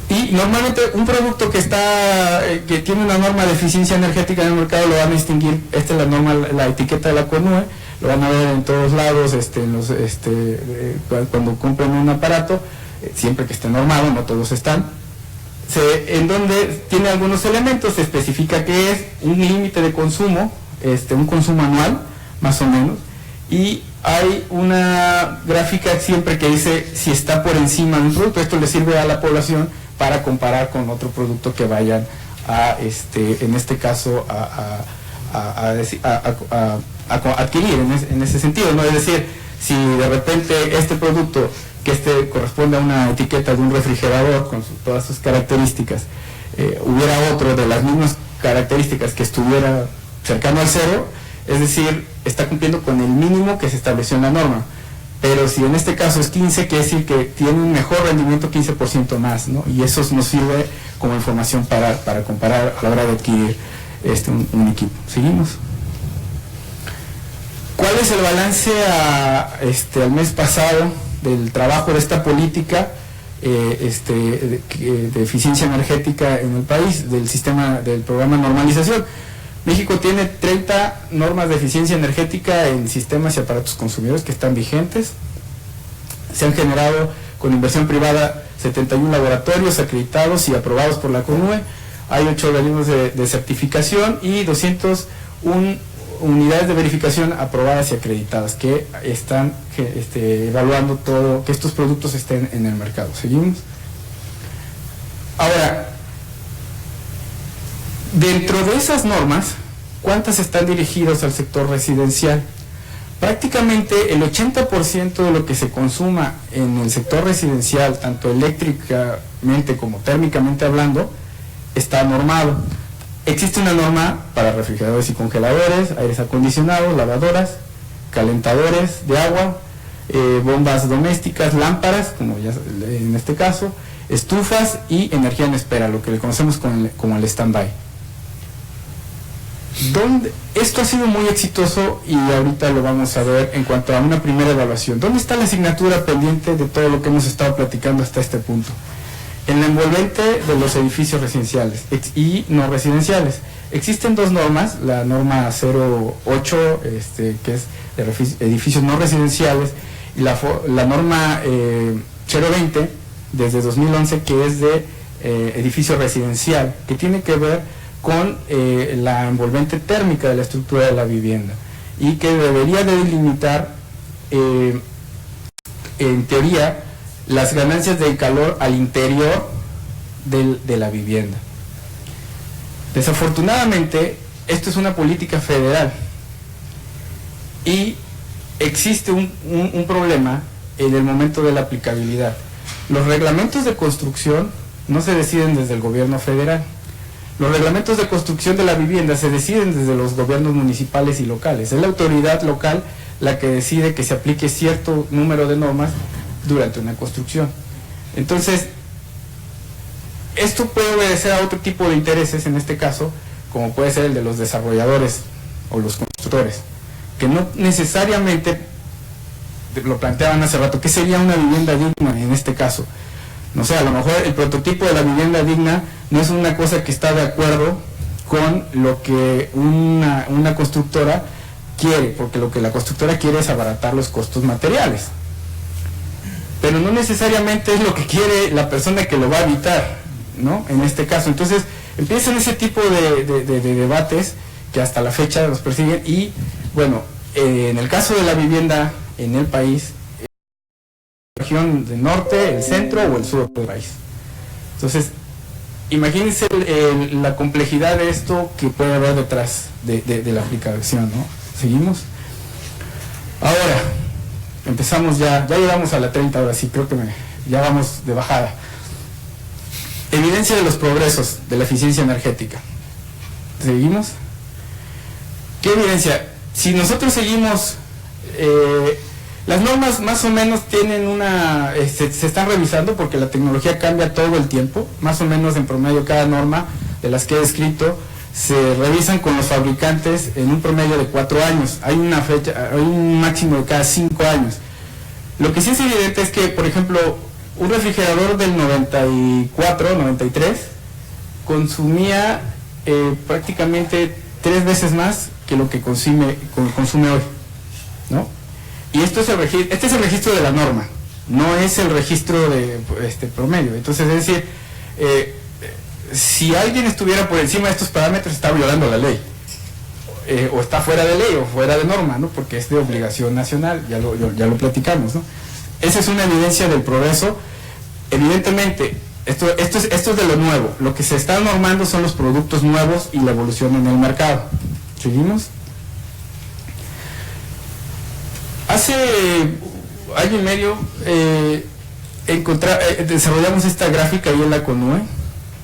S3: Y normalmente un producto que tiene una norma de eficiencia energética en el mercado lo van a distinguir. Esta es la norma, la etiqueta de la CONUE, lo van a ver en todos lados, cuando compren un aparato, siempre que esté normado, no todos están. En donde tiene algunos elementos, se especifica que es un límite de consumo, un consumo anual, más o menos, y hay una gráfica siempre que dice si está por encima de un producto. Esto le sirve a la población para comparar con otro producto que vayan en este caso a adquirir en ese sentido, ¿no? Es decir, si de repente este producto que corresponde a una etiqueta de un refrigerador con todas sus características, hubiera otro de las mismas características que estuviera cercano al cero, es decir, está cumpliendo con el mínimo que se estableció en la norma. pero si en este caso es 15, quiere decir que tiene un mejor rendimiento 15% más, ¿no? Y eso nos sirve como información para comparar a la hora de adquirir un equipo. ¿Seguimos? ¿Cuál es el balance al mes pasado del trabajo de esta política de eficiencia energética en el país, del sistema, del programa de normalización? México tiene 30 normas de eficiencia energética en sistemas y aparatos consumidores que están vigentes. Se han generado con inversión privada 71 laboratorios acreditados y aprobados por la CONUE. Hay 8 organismos de certificación y 201 unidades de verificación aprobadas y acreditadas que están evaluando todo, que estos productos estén en el mercado. ¿Seguimos? Ahora, dentro de esas normas, ¿cuántas están dirigidas al sector residencial? Prácticamente el 80% de lo que se consuma en el sector residencial, tanto eléctricamente como térmicamente hablando, está normado. Existe una norma para refrigeradores y congeladores, aires acondicionados, lavadoras, calentadores de agua, bombas domésticas, lámparas, como ya en este caso, estufas y energía en espera, lo que le conocemos como el stand-by. Esto ha sido muy exitoso y ahorita lo vamos a ver en cuanto a una primera evaluación. ¿Dónde está la asignatura pendiente de todo lo que hemos estado platicando hasta este punto? En la envolvente de los edificios residenciales y no residenciales. Existen dos normas, la norma 08, que es de edificios no residenciales, y la norma 020, desde 2011, que es de edificio residencial, que tiene que ver con la envolvente térmica de la estructura de la vivienda y que debería de delimitar, en teoría, las ganancias del calor al interior de la vivienda. Desafortunadamente, esto es una política federal y existe un problema en el momento de la aplicabilidad. Los reglamentos de construcción no se deciden desde el gobierno federal. Los reglamentos de construcción de la vivienda se deciden desde los gobiernos municipales y locales. Es la autoridad local la que decide que se aplique cierto número de normas durante una construcción. Entonces, esto puede obedecer a otro tipo de intereses, en este caso, como puede ser el de los desarrolladores o los constructores, que no necesariamente, lo planteaban hace rato, ¿qué sería una vivienda digna en este caso? No sé, a lo mejor el prototipo de la vivienda digna no es una cosa que está de acuerdo con lo que una constructora quiere, porque lo que la constructora quiere es abaratar los costos materiales. Pero no necesariamente es lo que quiere la persona que lo va a habitar, ¿no? En este caso. Entonces, empiezan ese tipo de debates que hasta la fecha los persiguen y, bueno, en el caso de la vivienda en el país, región del norte, el centro o el sur del país. Entonces, imagínense la complejidad de esto que puede haber detrás de la aplicación, ¿no? ¿Seguimos? Ahora, empezamos ya llegamos a la 30, ahora sí, creo que ya vamos de bajada. Evidencia de los progresos de la eficiencia energética. ¿Seguimos? ¿Qué evidencia? Si nosotros seguimos... las normas más o menos tienen se están revisando porque la tecnología cambia todo el tiempo, más o menos en promedio cada norma de las que he descrito se revisan con los fabricantes en un promedio de 4 años, hay un máximo de cada 5 años. Lo que sí es evidente es que, por ejemplo, un refrigerador del 94, 93 consumía prácticamente 3 veces más que lo que consume hoy, ¿no? Y este es el registro de la norma, no es el registro de promedio. Entonces, es decir, si alguien estuviera por encima de estos parámetros, está violando la ley, o está fuera de ley o fuera de norma, ¿no? Porque es de obligación nacional, ya lo platicamos, ¿no? Esa es una evidencia del progreso. Evidentemente, esto es de lo nuevo. Lo que se está normando son los productos nuevos y la evolución en el mercado. ¿Seguimos? Hace año y medio desarrollamos esta gráfica ahí en la CONUE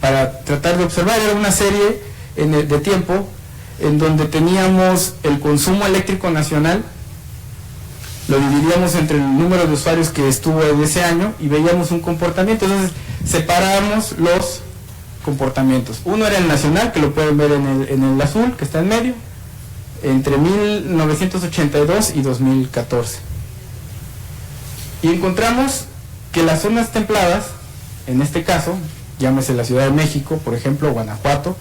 S3: para tratar de observar. Era una serie de tiempo en donde teníamos el consumo eléctrico nacional lo dividíamos entre el número de usuarios que estuvo en ese año y veíamos un comportamiento. Entonces separábamos los comportamientos. Uno era el nacional, que lo pueden ver en el azul, que está en medio, entre 1982 y 2014. Y encontramos que las zonas templadas, en este caso, llámese la Ciudad de México, por ejemplo, Guanajuato,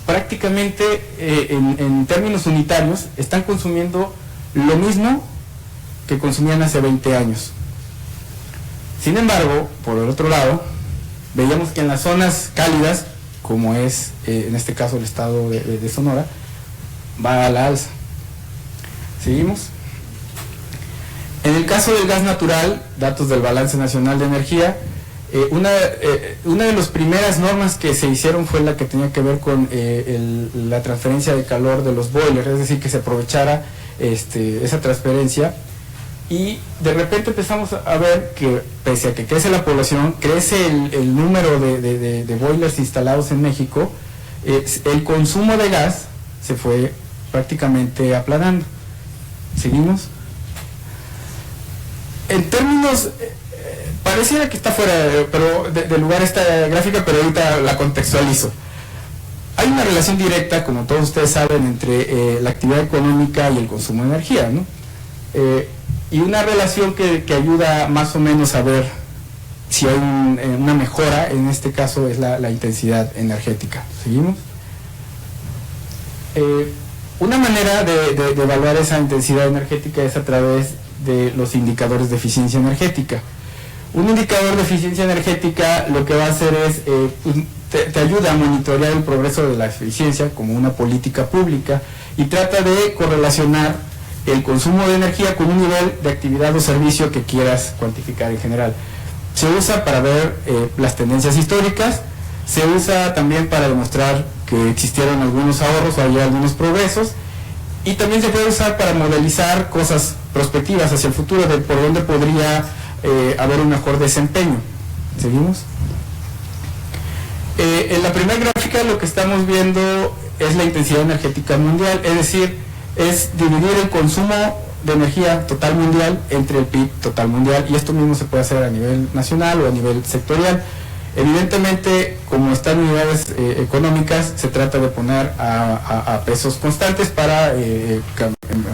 S3: prácticamente en términos unitarios están consumiendo lo mismo que consumían hace 20 años. Sin embargo, por el otro lado, veíamos que en las zonas cálidas, como es en este caso el estado de Sonora, va a la alza. ¿Seguimos? En el caso del gas natural, datos del Balance Nacional de Energía, una de las primeras normas que se hicieron fue la que tenía que ver con la transferencia de calor de los boilers, es decir, que se aprovechara esa transferencia, y de repente empezamos a ver que pese a que crece la población, crece el número de boilers instalados en México, el consumo de gas se fue prácticamente aplanando. ¿Seguimos? En términos, pareciera que está fuera de lugar esta gráfica, pero ahorita la contextualizo. Hay una relación directa, como todos ustedes saben, entre la actividad económica y el consumo de energía, ¿no? Y una relación que ayuda más o menos a ver si hay una mejora, en este caso es la intensidad energética. ¿Seguimos? Una manera de evaluar esa intensidad energética es a través de los indicadores de eficiencia energética. Un indicador de eficiencia energética lo que va a hacer es te ayuda a monitorear el progreso de la eficiencia como una política pública y trata de correlacionar el consumo de energía con un nivel de actividad o servicio que quieras cuantificar en general. Se usa para ver las tendencias históricas, se usa también para demostrar que existieron algunos ahorros o había algunos progresos, y también se puede usar para modelizar cosas prospectivas hacia el futuro de por dónde podría haber un mejor desempeño. ¿Seguimos? En la primera gráfica lo que estamos viendo es la intensidad energética mundial, es decir, es dividir el consumo de energía total mundial entre el PIB total mundial, y esto mismo se puede hacer a nivel nacional o a nivel sectorial. Evidentemente, como están unidades económicas, se trata de poner a pesos constantes para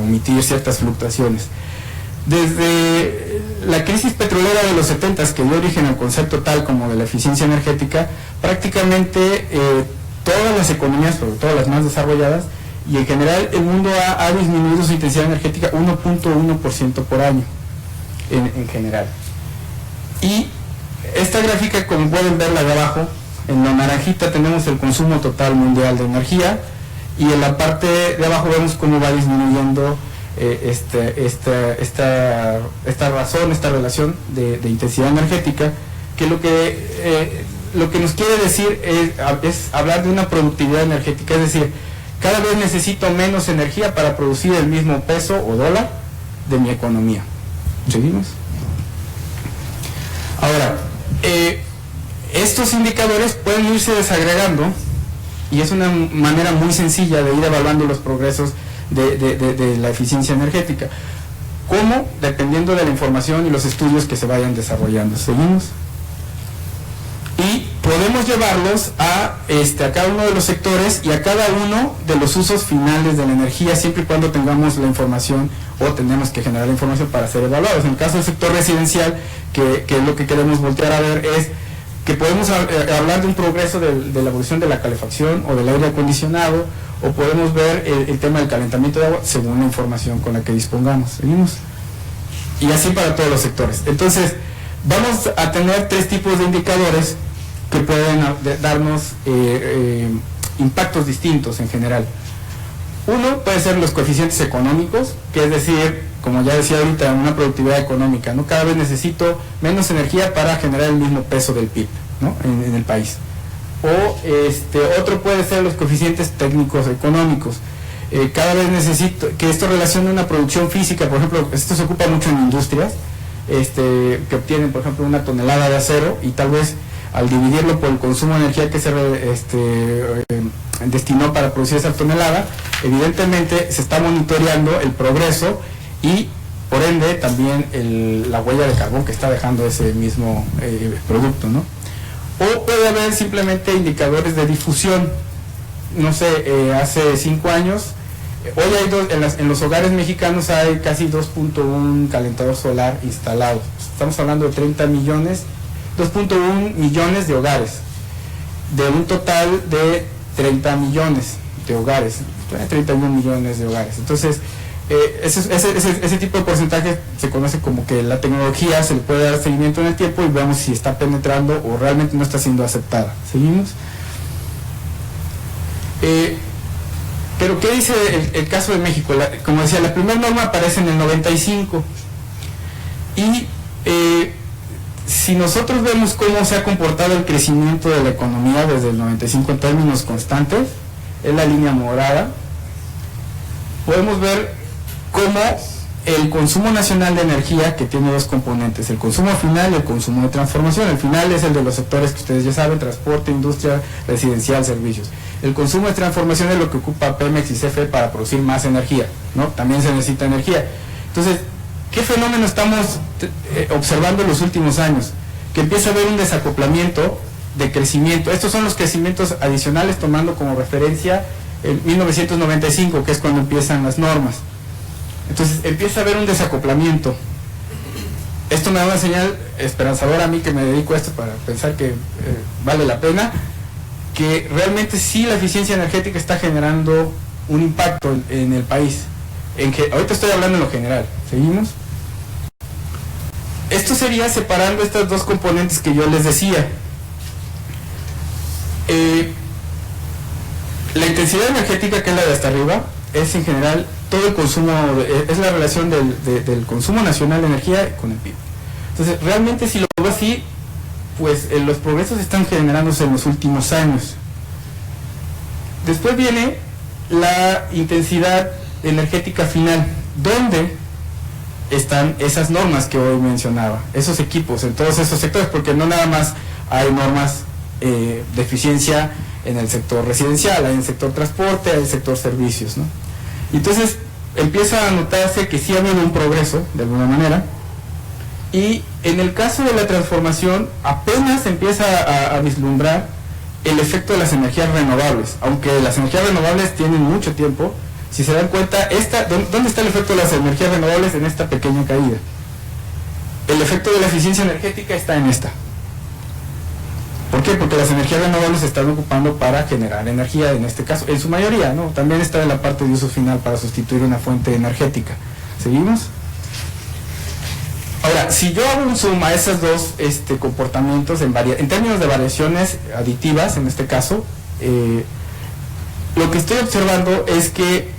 S3: omitir ciertas fluctuaciones. Desde la crisis petrolera de los 70s, que dio origen al concepto tal como de la eficiencia energética, prácticamente todas las economías, sobre todo las más desarrolladas, y en general el mundo ha disminuido su intensidad energética 1.1% por año, en general. Y esta gráfica, como pueden verla de abajo, en la naranjita tenemos el consumo total mundial de energía, y en la parte de abajo vemos cómo va disminuyendo esta relación de intensidad energética, que lo que nos quiere decir es hablar de una productividad energética, es decir, cada vez necesito menos energía para producir el mismo peso o dólar de mi economía. ¿Seguimos? Ahora, estos indicadores pueden irse desagregando, y es una manera muy sencilla de ir evaluando los progresos de la eficiencia energética. ¿Cómo? Dependiendo de la información y los estudios que se vayan desarrollando. ¿Seguimos? Y podemos llevarlos a cada uno de los sectores y a cada uno de los usos finales de la energía, siempre y cuando tengamos la información o tenemos que generar la información para ser evaluados. En el caso del sector residencial, que es lo que queremos voltear a ver, es que podemos hablar de un progreso de la evolución de la calefacción o del aire acondicionado, o podemos ver el tema del calentamiento de agua según la información con la que dispongamos. ¿Seguimos? Y así para todos los sectores. Entonces, vamos a tener tres tipos de indicadores que pueden darnos impactos distintos en general. Uno puede ser los coeficientes económicos, que es decir, como ya decía ahorita, una productividad económica, ¿no? Cada vez necesito menos energía para generar el mismo peso del PIB, ¿no? en el país. O otro puede ser los coeficientes técnicos económicos. Cada vez necesito que esto relacione una producción física, por ejemplo, esto se ocupa mucho en industrias, que obtienen, por ejemplo, una tonelada de acero, y tal vez al dividirlo por el consumo de energía que se destinó para producir esa tonelada, evidentemente se está monitoreando el progreso y por ende también la huella de carbón que está dejando ese mismo producto, ¿no? O puede haber simplemente indicadores de difusión. No sé, hace 5 años, hoy hay en los hogares mexicanos hay casi 2.1 calentador solar instalados. Estamos hablando de 30 millones, 2.1 millones de hogares, de un total de 30 millones de hogares, 31 millones de hogares. Entonces, ese tipo de porcentaje se conoce como que la tecnología se le puede dar seguimiento en el tiempo y vemos si está penetrando o realmente no está siendo aceptada. ¿Seguimos? Pero ¿qué dice el caso de México? Como decía, la primera norma aparece en el 95 y si nosotros vemos cómo se ha comportado el crecimiento de la economía desde el 95 en términos constantes, es la línea morada, podemos ver cómo el consumo nacional de energía, que tiene dos componentes, el consumo final y el consumo de transformación. El final es el de los sectores que ustedes ya saben, transporte, industria, residencial, servicios. El consumo de transformación es lo que ocupa Pemex y CFE para producir más energía, ¿no? También se necesita energía. Entonces, ¿qué fenómeno estamos observando en los últimos años? Que empieza a haber un desacoplamiento de crecimiento. Estos son los crecimientos adicionales tomando como referencia el 1995, que es cuando empiezan las normas. Entonces empieza a haber un desacoplamiento. Esto me da una señal esperanzadora a mí que me dedico a esto para pensar que vale la pena, que realmente sí la eficiencia energética está generando un impacto en el país. Ahorita estoy hablando en lo general. ¿Seguimos? Esto sería separando estas dos componentes que yo les decía. La intensidad energética, que es la de hasta arriba, es en general todo el consumo, es la relación del consumo nacional de energía con el PIB. Entonces, realmente si lo veo así, pues los progresos están generándose en los últimos años. Después viene la intensidad energética final, donde están esas normas que hoy mencionaba, esos equipos en todos esos sectores, porque no nada más hay normas de eficiencia en el sector residencial, hay en el sector transporte, hay en el sector servicios, ¿no? Entonces empieza a notarse que sí ha habido un progreso de alguna manera, y en el caso de la transformación apenas empieza a vislumbrar el efecto de las energías renovables, aunque las energías renovables tienen mucho tiempo. Si se dan cuenta, ¿dónde está el efecto de las energías renovables? En esta pequeña caída. El efecto de la eficiencia energética está en esta. ¿Por qué? Porque las energías renovables se están ocupando para generar energía, en este caso, en su mayoría, ¿no? También está en la parte de uso final para sustituir una fuente energética. ¿Seguimos? Ahora, si yo hago un zoom a esos dos comportamientos en términos de variaciones aditivas, en este caso, lo que estoy observando es que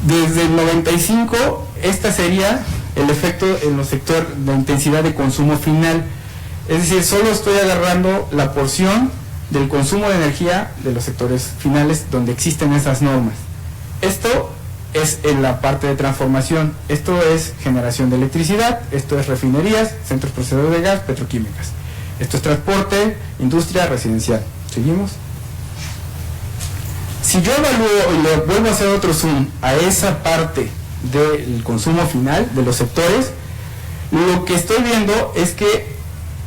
S3: desde el 95, esta sería el efecto en los sectores de intensidad de consumo final. Es decir, solo estoy agarrando la porción del consumo de energía de los sectores finales donde existen esas normas. Esto es en la parte de transformación. Esto es generación de electricidad, esto es refinerías, centros procesadores de gas, petroquímicas. Esto es transporte, industria, residencial. ¿Seguimos? Si yo evalúo y le vuelvo a hacer otro zoom a esa parte del consumo final de los sectores, lo que estoy viendo es que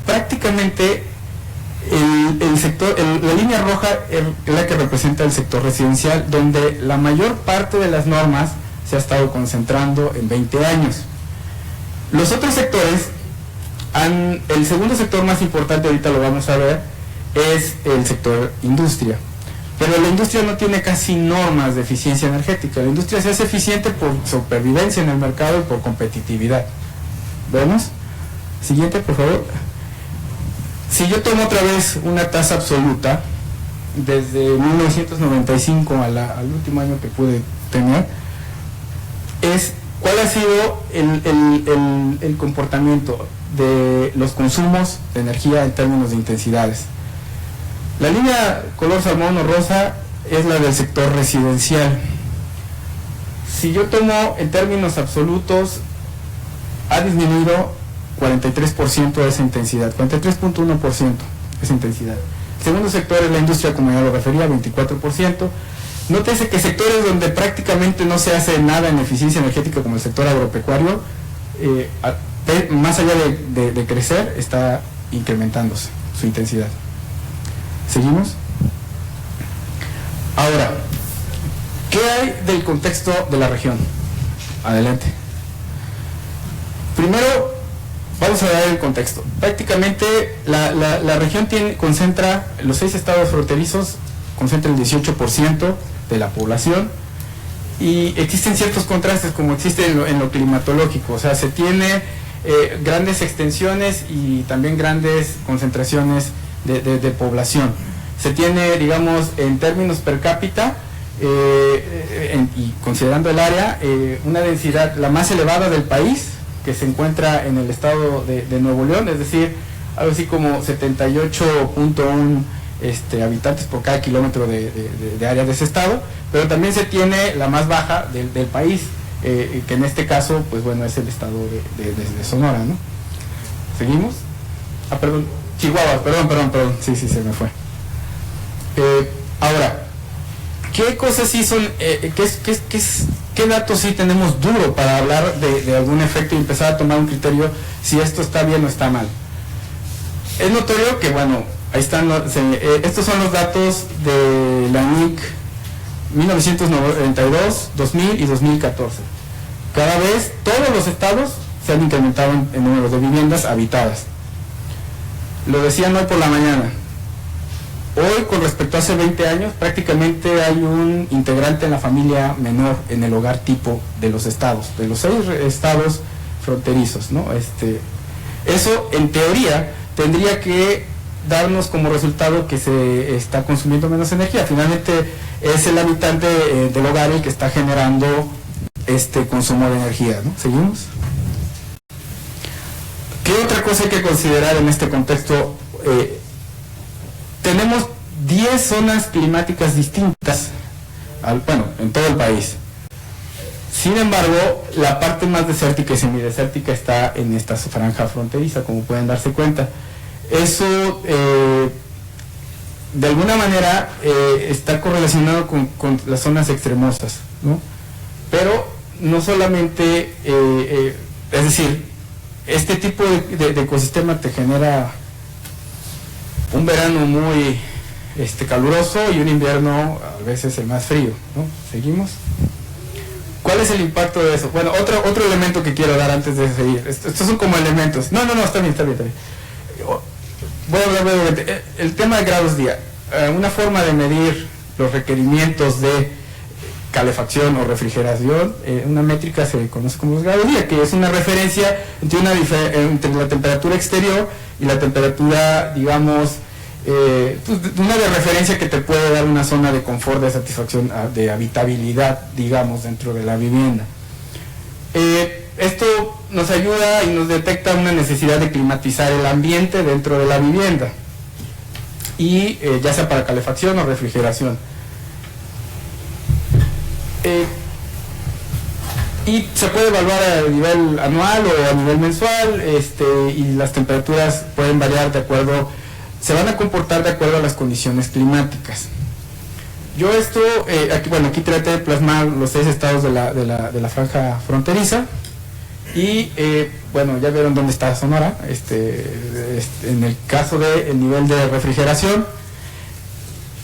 S3: prácticamente la línea roja es la que representa el sector residencial, donde la mayor parte de las normas se ha estado concentrando en 20 años. Los otros sectores, el segundo sector más importante, ahorita lo vamos a ver, es el sector industria. Pero la industria no tiene casi normas de eficiencia energética. La industria se hace eficiente por supervivencia en el mercado y por competitividad. ¿Vemos? Siguiente, por favor. Si yo tomo otra vez una tasa absoluta, desde 1995 al último año que pude tener, es cuál ha sido el comportamiento de los consumos de energía en términos de intensidades. La línea color salmón o rosa es la del sector residencial. Si yo tomo en términos absolutos, ha disminuido 43% de esa intensidad, 43.1% esa intensidad. El segundo sector es la industria, como ya lo refería, 24%, Nótese que sectores donde prácticamente no se hace nada en eficiencia energética, como el sector agropecuario, más allá de crecer, está incrementándose su intensidad. ¿Seguimos? Ahora, ¿qué hay del contexto de la región? Adelante. Primero, vamos a dar el contexto. Prácticamente la región concentra, los 6 estados fronterizos concentra el 18% de la población, y existen ciertos contrastes como existe en lo climatológico, o sea, se tiene grandes extensiones y también grandes concentraciones de población. Se tiene, digamos, en términos per cápita, y considerando el área, una densidad la más elevada del país, que se encuentra en el estado de Nuevo León, es decir, algo así como 78.1 habitantes por cada kilómetro de área de ese estado, pero también se tiene la más baja del país, que en este caso, pues bueno, es el estado de Sonora, ¿no? ¿Seguimos? Perdón, Chihuahua, perdón, sí, se me fue. Ahora, ¿qué cosas sí son, qué datos sí tenemos duro para hablar de algún efecto y empezar a tomar un criterio si esto está bien o está mal? Es notorio que, bueno, ahí están, estos son los datos de la NIC 1992, 2000 y 2014. Cada vez todos los estados se han incrementado en número de viviendas habitadas. Lo decían hoy por la mañana. Hoy, con respecto a hace 20 años, prácticamente hay un integrante en la familia menor en el hogar tipo de los estados, de los 6 estados fronterizos, ¿no? Eso, en teoría, tendría que darnos como resultado que se está consumiendo menos energía. Finalmente es el habitante del hogar el que está generando este consumo de energía, ¿no? ¿Seguimos? ¿Qué otra cosa hay que considerar en este contexto? Tenemos 10 zonas climáticas distintas, en todo el país. Sin embargo, la parte más desértica y semidesértica está en esta franja fronteriza, como pueden darse cuenta. Eso, de alguna manera, está correlacionado con las zonas extremosas, ¿no? Pero no solamente, es decir, este tipo de ecosistema te genera un verano muy caluroso y un invierno a veces el más frío, ¿no? ¿Seguimos? ¿Cuál es el impacto de eso? Bueno, otro elemento que quiero dar antes de seguir. Estos son como elementos. No, está bien. Voy a hablar brevemente. El tema de grados día. Una forma de medir los requerimientos de calefacción o refrigeración, una métrica se conoce como los grados día, que es una referencia entre la temperatura exterior y la temperatura, digamos, una de referencia que te puede dar una zona de confort, de satisfacción, de habitabilidad, digamos, dentro de la vivienda. Esto nos ayuda y nos detecta una necesidad de climatizar el ambiente dentro de la vivienda, y ya sea para calefacción o refrigeración. Y se puede evaluar a nivel anual o a nivel mensual, y las temperaturas pueden variar se van a comportar de acuerdo a las condiciones climáticas. Yo aquí traté de plasmar los 6 estados de la franja fronteriza, y ya vieron dónde está Sonora. En el caso del nivel de refrigeración,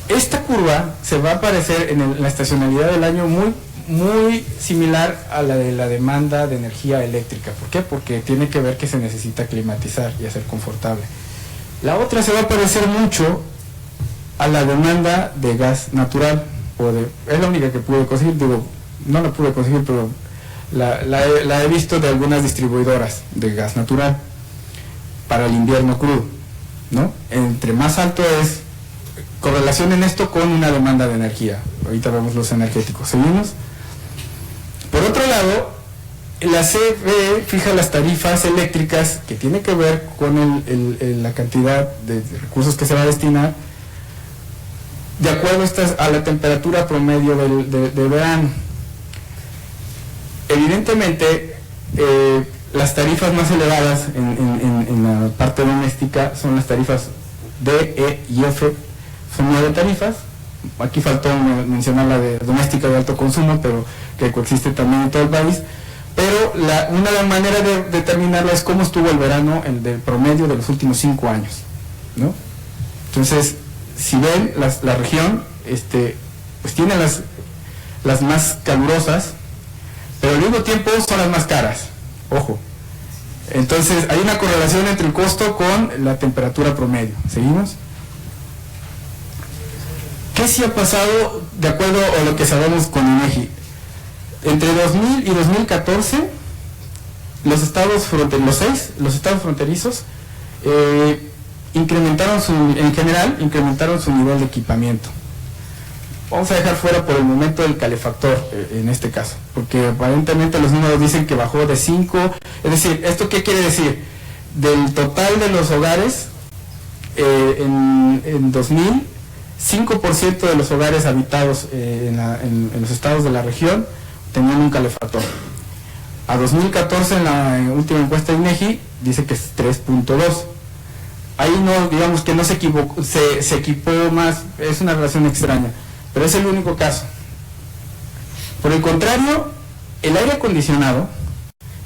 S3: esta curva se va a aparecer en la estacionalidad del año muy similar a la de la demanda de energía eléctrica. ¿Por qué? Porque tiene que ver que se necesita climatizar y hacer confortable. La otra se va a parecer mucho a la demanda de gas natural. Es la única que pude conseguir, no la pude conseguir, pero la he visto de algunas distribuidoras de gas natural para el invierno crudo, ¿no? Entre más alto es, correlacionen esto con una demanda de energía. Ahorita vemos los energéticos. ¿Seguimos? Por otro lado, la CFE fija las tarifas eléctricas, que tiene que ver con la cantidad de recursos que se va a destinar, de acuerdo a la temperatura promedio del verano. Evidentemente, las tarifas más elevadas en la parte doméstica son las tarifas D, E y F. Son 9 tarifas, aquí faltó mencionar la de doméstica de alto consumo, pero que coexiste también en todo el país. Pero una manera de determinarla es cómo estuvo el verano, el del promedio de los últimos 5 años, ¿no? Entonces, si ven, la región pues tiene las más calurosas, pero al mismo tiempo son las más caras, ojo. Entonces, hay una correlación entre el costo con la temperatura promedio. ¿Seguimos? ¿Qué sí ha pasado de acuerdo a lo que sabemos con INEGI? Entre 2000 y 2014, los estados fronterizos incrementaron su nivel de equipamiento. Vamos a dejar fuera por el momento el calefactor en este caso, porque aparentemente los números dicen que bajó de 5, es decir, ¿esto qué quiere decir? Del total de los hogares, en 2000, 5% de los hogares habitados en los estados de la región tenían un calefactor. A 2014, en la última encuesta de INEGI, dice que es 3.2. Ahí no, digamos que no se equivocó, se equipó más, es una relación extraña, pero es el único caso. Por el contrario, el aire acondicionado,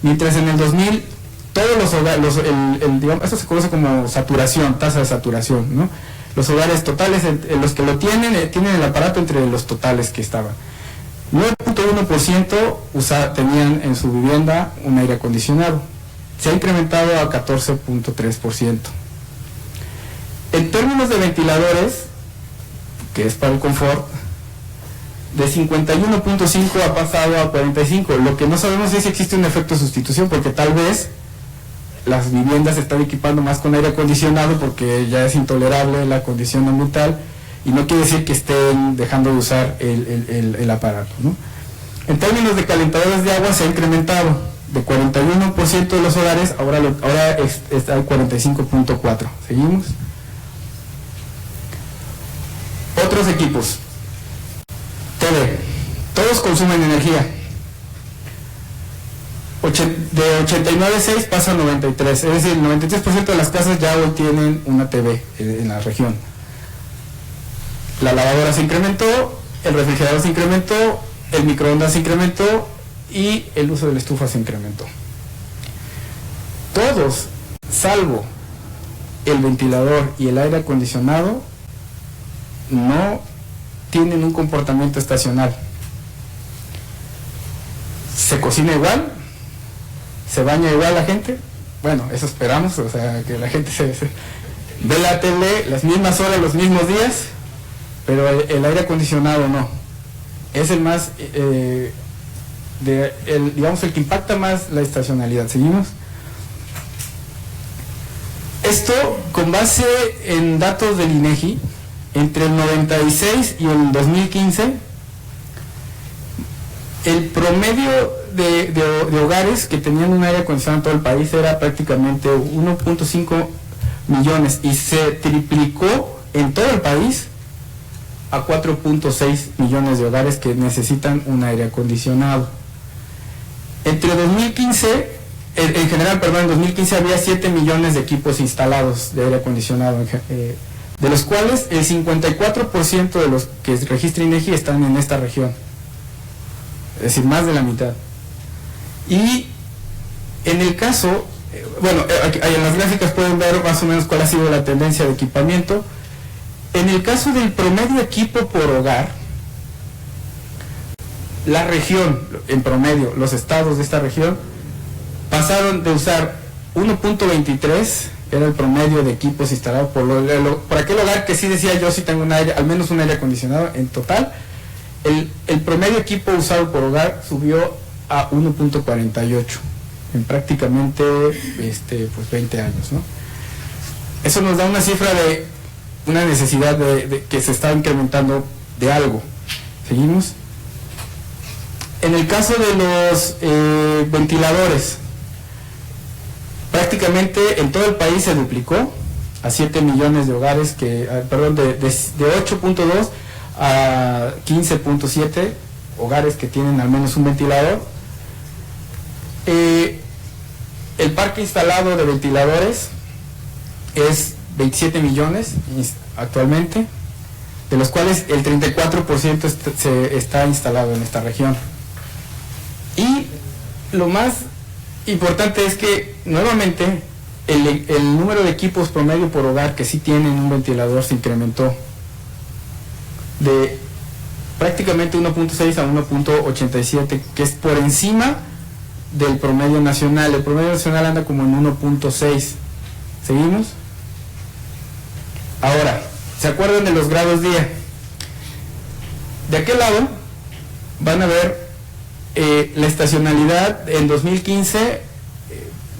S3: mientras en el 2000 todos los hogares, digamos, esto se conoce como saturación, tasa de saturación, ¿no? Los hogares totales, los que lo tienen el aparato entre los totales que estaban. 9.1% tenían en su vivienda un aire acondicionado. Se ha incrementado a 14.3%. En términos de ventiladores, que es para el confort, de 51.5 ha pasado a 45. Lo que no sabemos es si existe un efecto de sustitución, porque tal vez las viviendas se están equipando más con aire acondicionado porque ya es intolerable la condición ambiental, y no quiere decir que estén dejando de usar el aparato, ¿no? En términos de calentadores de agua se ha incrementado de 41% de los hogares, ahora está al 45.4%. ¿Seguimos? Otros equipos. TV. Todos consumen energía. De 89.6 pasa a 93, es decir, el 93% de las casas ya hoy tienen una TV en la región. La lavadora se incrementó, el refrigerador se incrementó, el microondas se incrementó y el uso de la estufa se incrementó. Todos, salvo el ventilador y el aire acondicionado, no tienen un comportamiento estacional. ¿Se cocina igual? ¿Se baña igual la gente? Bueno, eso esperamos, o sea, que la gente se ve la tele las mismas horas, los mismos días, pero el aire acondicionado no. Es el más, digamos, el que impacta más la estacionalidad. ¿Seguimos? Esto con base en datos del INEGI, entre el 96 y el 2015, el promedio de hogares que tenían un aire acondicionado en todo el país era prácticamente 1.5 millones y se triplicó en todo el país a 4.6 millones de hogares que necesitan un aire acondicionado. Entre 2015, en general, en 2015 había 7 millones de equipos instalados de aire acondicionado, de los cuales el 54% de los que registra INEGI están en esta región, es decir, más de la mitad. Y en el caso, en las gráficas pueden ver más o menos cuál ha sido la tendencia de equipamiento. En el caso del promedio equipo por hogar, la región, en promedio, los estados de esta región, pasaron de usar 1.23, era el promedio de equipos instalados por aquel hogar que sí decía yo sí tengo al menos un aire acondicionado en total. El promedio equipo usado por hogar subió a 1.48 en prácticamente 20 años, ¿no? Eso nos da una cifra de una necesidad de que se está incrementando de algo. ¿Seguimos? En el caso de los ventiladores, prácticamente en todo el país se duplicó a 7 millones de hogares, de 8.2 a 15.7 hogares que tienen al menos un ventilador. El parque instalado de ventiladores es 27 millones actualmente. de los cuales el 34% está instalado en esta región. Y lo más importante es que nuevamente el número de equipos promedio por hogar que sí tienen un ventilador se incrementó de prácticamente 1.6 a 1.87, que es por encima del promedio nacional. El promedio nacional anda como en 1.6. ¿Seguimos? Ahora, ¿se acuerdan de los grados día? De aquel lado van a ver la estacionalidad en 2015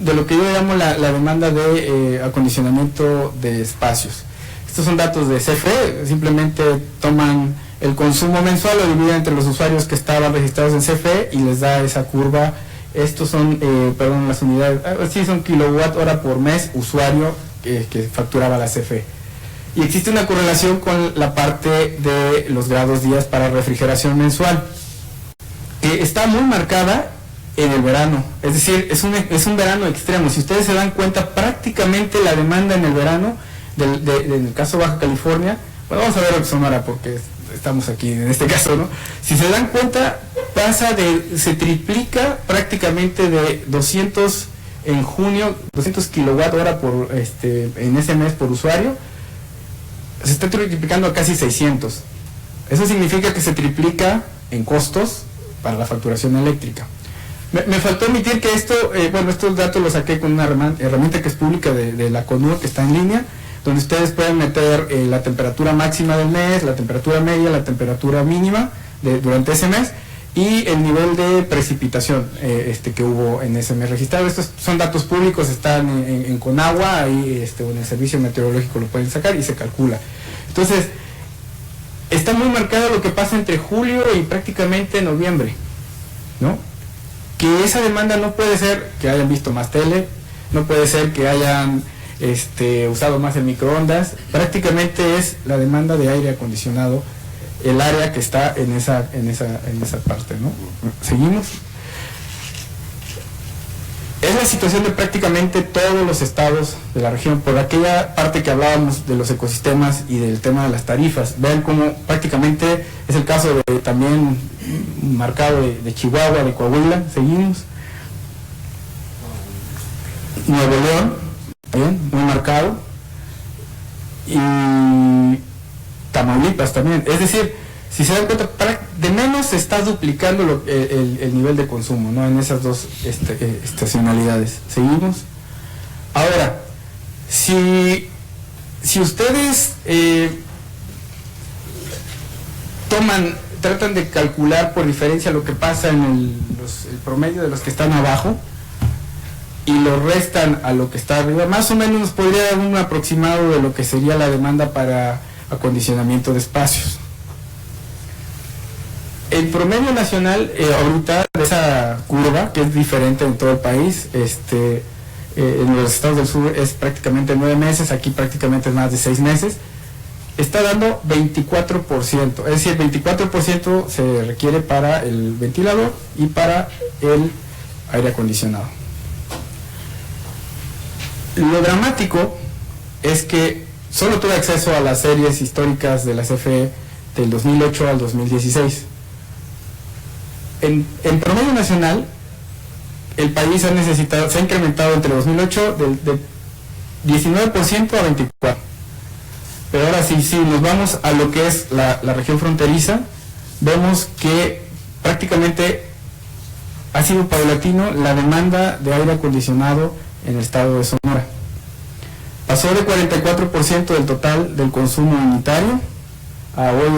S3: de lo que yo llamo la demanda de acondicionamiento de espacios. Estos son datos de CFE, simplemente toman el consumo mensual, lo dividen entre los usuarios que estaban registrados en CFE y les da esa curva. Estos son, las unidades, sí, son kilowatt hora por mes usuario que facturaba la CFE. Y existe una correlación con la parte de los grados días para refrigeración mensual, que está muy marcada en el verano. Es decir, es un verano extremo. Si ustedes se dan cuenta, prácticamente la demanda en el verano, en el caso de Baja California, bueno, vamos a ver Sonora porque estamos aquí en este caso, ¿no? Si se dan cuenta, se triplica prácticamente de 200 en junio, 200 kilowatt hora por, en ese mes por usuario, se está triplicando a casi 600. Eso significa que se triplica en costos para la facturación eléctrica. Me faltó omitir que estos datos los saqué con una herramienta que es pública de la CONUR, que está en línea, donde ustedes pueden meter la temperatura máxima del mes, la temperatura media, la temperatura mínima durante ese mes y el nivel de precipitación que hubo en ese mes registrado. Estos son datos públicos, están en Conagua, ahí o en el servicio meteorológico lo pueden sacar y se calcula. Entonces, está muy marcado lo que pasa entre julio y prácticamente noviembre, ¿no? Que esa demanda no puede ser que hayan visto más tele, no puede ser que hayan usado más el microondas, prácticamente es la demanda de aire acondicionado el área que está en esa parte, ¿no? ¿Seguimos? Es la situación de prácticamente todos los estados de la región, por aquella parte que hablábamos de los ecosistemas y del tema de las tarifas. Vean cómo prácticamente es el caso de también marcado de Chihuahua, de Coahuila. Seguimos. Nuevo León, bien, muy marcado. Y Tamaulipas también. Es decir, si se dan cuenta, de menos se está duplicando el nivel de consumo, ¿no? En esas dos estacionalidades. ¿Seguimos? Ahora, si ustedes tratan de calcular por diferencia lo que pasa en el promedio de los que están abajo y lo restan a lo que está arriba, más o menos nos podría dar un aproximado de lo que sería la demanda para acondicionamiento de espacios. El promedio nacional ahorita de esa curva, que es diferente en todo el país, en los estados del sur es prácticamente 9 meses, aquí prácticamente es más de 6 meses, está dando 24%, es decir, 24% se requiere para el ventilador y para el aire acondicionado. Lo dramático es que solo tuve acceso a las series históricas de la CFE del 2008 al 2016. En promedio nacional, el país se ha incrementado entre 2008 de 19% a 24%. Pero ahora sí, nos vamos a lo que es la región fronteriza, vemos que prácticamente ha sido paulatino la demanda de aire acondicionado en el estado de Sonora. Pasó de 44% del total del consumo unitario a hoy el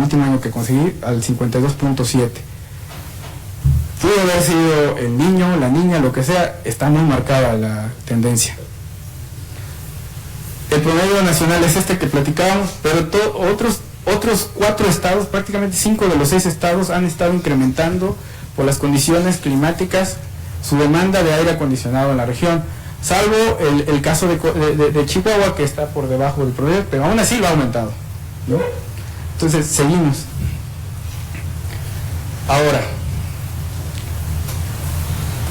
S3: último año que conseguí, al 52.7%. Pudo haber sido el niño, la niña, lo que sea, está muy marcada la tendencia. El promedio nacional es que platicábamos, pero otros 4 estados, prácticamente 5 de los 6 estados han estado incrementando por las condiciones climáticas su demanda de aire acondicionado en la región, salvo el caso de Chihuahua, que está por debajo del promedio, pero aún así lo ha aumentado, ¿no? Entonces, seguimos. Ahora,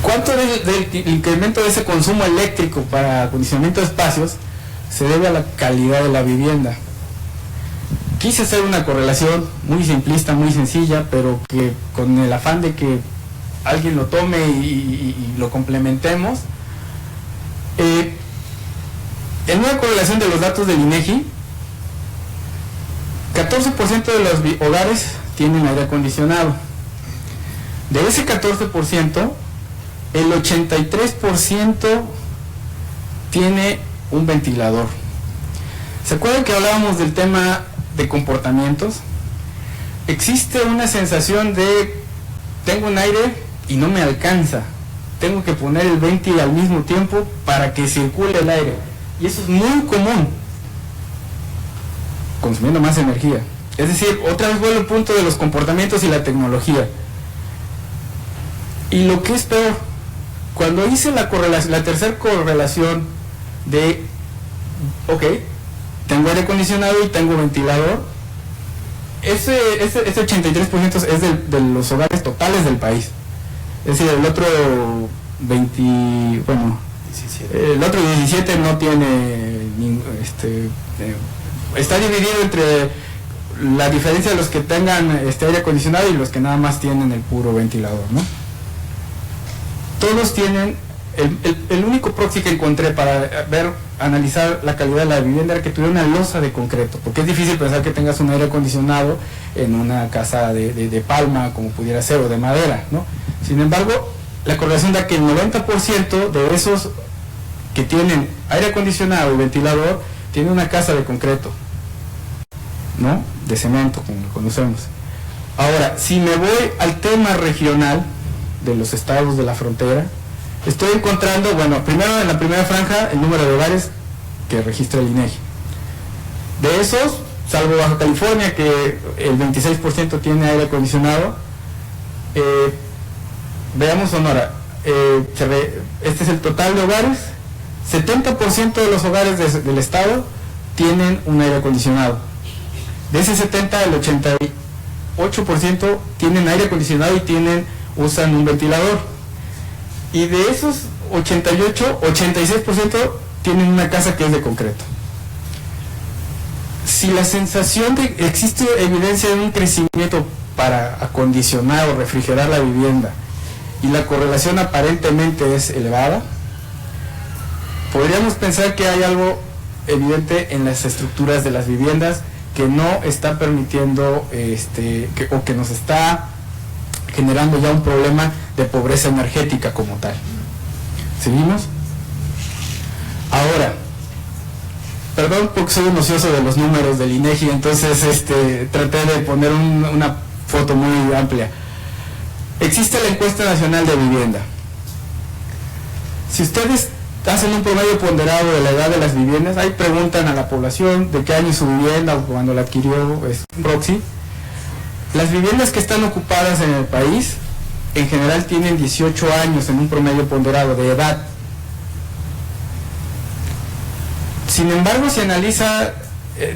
S3: ¿cuánto del incremento de ese consumo eléctrico para acondicionamiento de espacios se debe a la calidad de la vivienda? quise hacer una correlación muy simplista, muy sencilla, pero que con el afán de que alguien lo tome y lo complementemos. En una correlación de los datos del INEGI, 14% de los hogares tienen aire acondicionado. De ese 14%, el 83% tiene un ventilador. ¿Se acuerdan que hablábamos del tema de comportamientos? Existe una sensación de tengo un aire y no me alcanza, tengo que poner el venti al mismo tiempo para que circule el aire, y eso es muy común, consumiendo más energía. Es decir, otra vez vuelvo al punto de los comportamientos y la tecnología. Y lo que es peor, cuando hice la tercera correlación de ok, tengo aire acondicionado y tengo ventilador, ese 83% es de los hogares totales del país. Es decir, el otro 17 no tiene está dividido entre la diferencia de los que tengan aire acondicionado y los que nada más tienen el puro ventilador, ¿no? Todos tienen el único proxy que encontré para analizar la calidad de la vivienda era que tuviera una losa de concreto, porque es difícil pensar que tengas un aire acondicionado en una casa de palma, como pudiera ser, o de madera, ¿no? Sin embargo, la correlación da que el 90% de esos que tienen aire acondicionado y ventilador tienen una casa de concreto, ¿no? De cemento, como lo conocemos. Ahora, si me voy al tema regional de los estados de la frontera, estoy encontrando, bueno, primero en la primera franja, el número de hogares que registra el INEGI. De esos, salvo Baja California, que el 26% tiene aire acondicionado, veamos Sonora, este es el total de hogares, 70% de los hogares del estado tienen un aire acondicionado. De ese 70, el 88% tienen aire acondicionado y usan un ventilador. Y de esos 88, 86% tienen una casa que es de concreto. Si la sensación de existe evidencia de un crecimiento para acondicionar o refrigerar la vivienda y la correlación aparentemente es elevada, podríamos pensar que hay algo evidente en las estructuras de las viviendas que no está permitiendo o que nos está generando ya un problema de pobreza energética como tal. ¿Seguimos? Ahora, perdón porque soy un ocioso de los números del INEGI, entonces traté de poner una foto muy amplia. Existe la encuesta nacional de vivienda. Si ustedes hacen un promedio ponderado de la edad de las viviendas, ahí preguntan a la población de qué año su vivienda o cuando la adquirió, es un proxy. Las viviendas que están ocupadas en el país, en general tienen 18 años en un promedio ponderado de edad. Sin embargo, si analiza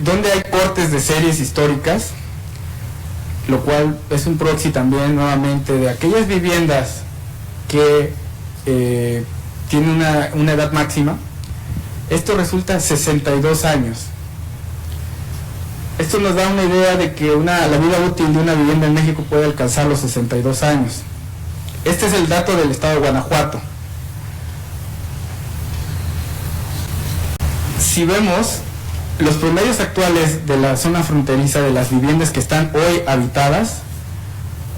S3: dónde hay cortes de series históricas, lo cual es un proxy también nuevamente de aquellas viviendas que tienen una edad máxima, esto resulta 62 años. Esto nos da una idea de que la vida útil de una vivienda en México puede alcanzar los 62 años. Este es el dato del estado de Guanajuato. Si vemos los promedios actuales de la zona fronteriza de las viviendas que están hoy habitadas,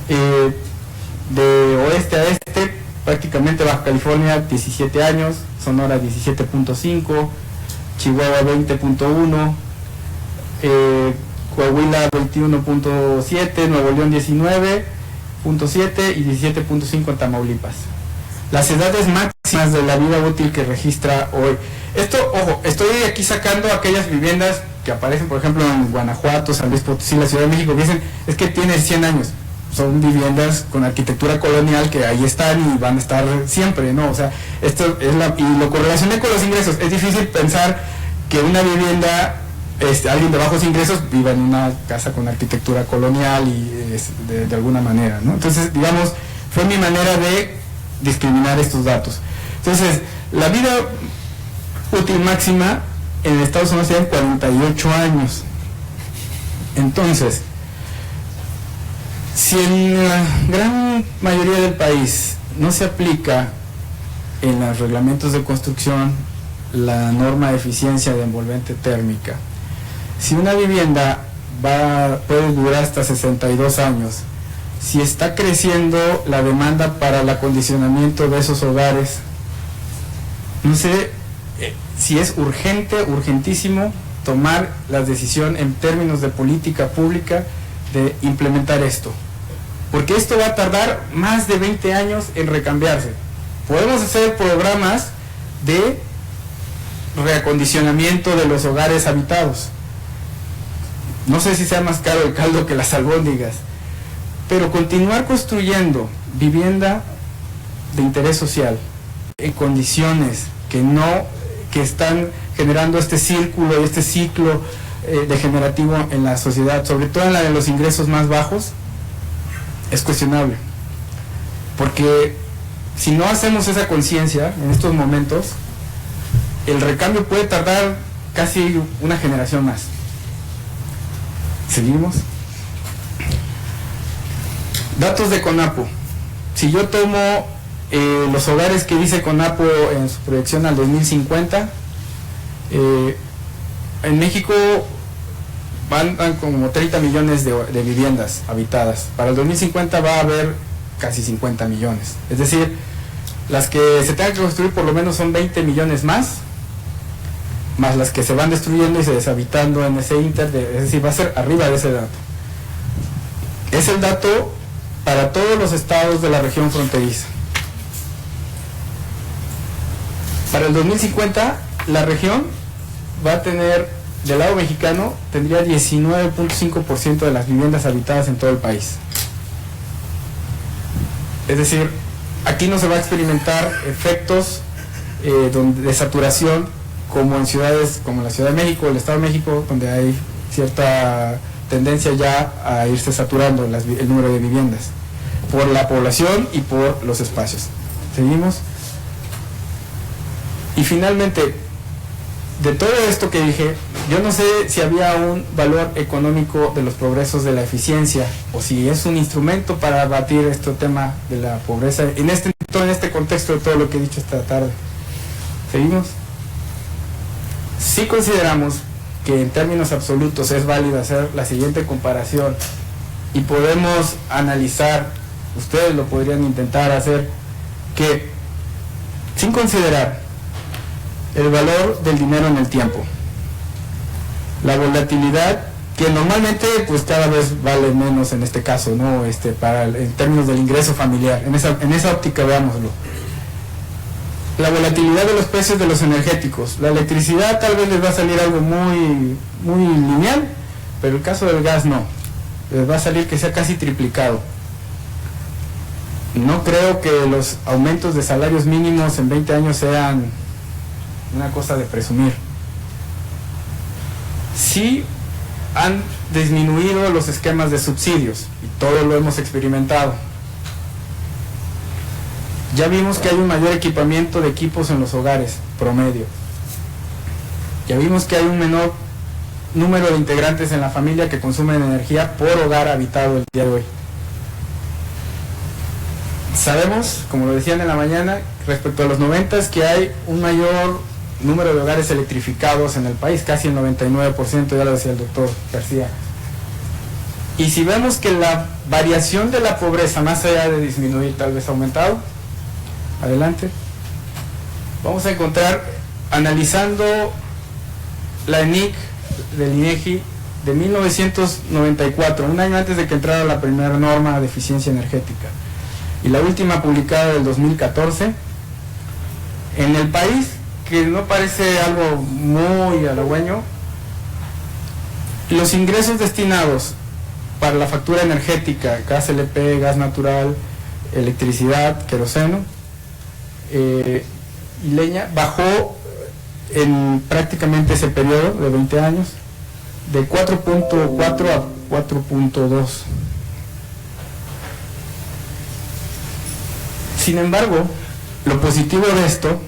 S3: de oeste a este, prácticamente Baja California 17 años, Sonora 17.5, Chihuahua 20.1, Coahuila 21.7, Nuevo León 19.7 y 17.5 en Tamaulipas. Las edades máximas de la vida útil que registra hoy. Esto, ojo, estoy aquí sacando aquellas viviendas que aparecen, por ejemplo, en Guanajuato, San Luis Potosí, la Ciudad de México, que dicen, es que tiene 100 años. Son viviendas con arquitectura colonial que ahí están y van a estar siempre, ¿no? O sea, esto es y lo correlacioné con los ingresos. Es difícil pensar que una vivienda, alguien de bajos ingresos viva en una casa con arquitectura colonial y de alguna manera, ¿no? Entonces, digamos, fue mi manera de discriminar estos datos. Entonces, la vida útil máxima en el Estado de Sonora serían 48 años. Entonces, si en la gran mayoría del país no se aplica en los reglamentos de construcción la norma de eficiencia de envolvente térmica, si una vivienda puede durar hasta 62 años, si está creciendo la demanda para el acondicionamiento de esos hogares, no sé si es urgentísimo tomar la decisión en términos de política pública de implementar esto, porque esto va a tardar más de 20 años en recambiarse. Podemos hacer programas de reacondicionamiento de los hogares habitados. No sé si sea más caro el caldo que las albóndigas, pero continuar construyendo vivienda de interés social en condiciones que están generando este círculo y este ciclo degenerativo en la sociedad, sobre todo en la de los ingresos más bajos, es cuestionable. Porque si no hacemos esa conciencia en estos momentos, el recambio puede tardar casi una generación más. ¿Seguimos? Datos de CONAPO. Si yo tomo los hogares que dice CONAPO en su proyección al 2050, en México van como 30 millones de viviendas habitadas. Para el 2050 va a haber casi 50 millones. Es decir, las que se tengan que construir por lo menos son 20 millones más las que se van destruyendo y se deshabitando en ese inter, es decir, va a ser arriba de ese dato. Es el dato para todos los estados de la región fronteriza. Para el 2050, la región va a tener, del lado mexicano, tendría 19.5% de las viviendas habitadas en todo el país. Es decir, aquí no se va a experimentar efectos de saturación como en ciudades como la Ciudad de México, el Estado de México, donde hay cierta tendencia ya a irse saturando el número de viviendas por la población y por los espacios. ¿Seguimos? Y finalmente, de todo esto que dije, yo no sé si había un valor económico de los progresos de la eficiencia o si es un instrumento para abatir este tema de la pobreza en este contexto de todo lo que he dicho esta tarde. ¿Seguimos? Si consideramos que en términos absolutos es válido hacer la siguiente comparación y podemos analizar, ustedes lo podrían intentar hacer, que sin considerar el valor del dinero en el tiempo, la volatilidad, que normalmente pues cada vez vale menos en este caso, ¿no? En términos del ingreso familiar, en esa óptica veámoslo. La volatilidad de los precios de los energéticos. La electricidad tal vez les va a salir algo muy lineal, pero el caso del gas no. Les va a salir que sea casi triplicado. No creo que los aumentos de salarios mínimos en 20 años sean una cosa de presumir. Sí han disminuido los esquemas de subsidios, y todo lo hemos experimentado. Ya vimos que hay un mayor equipamiento de equipos en los hogares, promedio. Ya vimos que hay un menor número de integrantes en la familia que consumen energía por hogar habitado el día de hoy. Sabemos, como lo decían en la mañana, respecto a los 90s, que hay un mayor número de hogares electrificados en el país, casi el 99%, ya lo decía el doctor García. Y si vemos que la variación de la pobreza, más allá de disminuir, tal vez ha aumentado, adelante, vamos a encontrar, analizando la ENIC del INEGI de 1994, un año antes de que entrara la primera norma de eficiencia energética, y la última publicada del 2014, en el país, que no parece algo muy halagüeño, los ingresos destinados para la factura energética, gas LP, gas natural, electricidad, queroseno y leña, bajó en prácticamente ese periodo de 20 años de 4.4 a 4.2. Sin embargo, lo positivo de esto,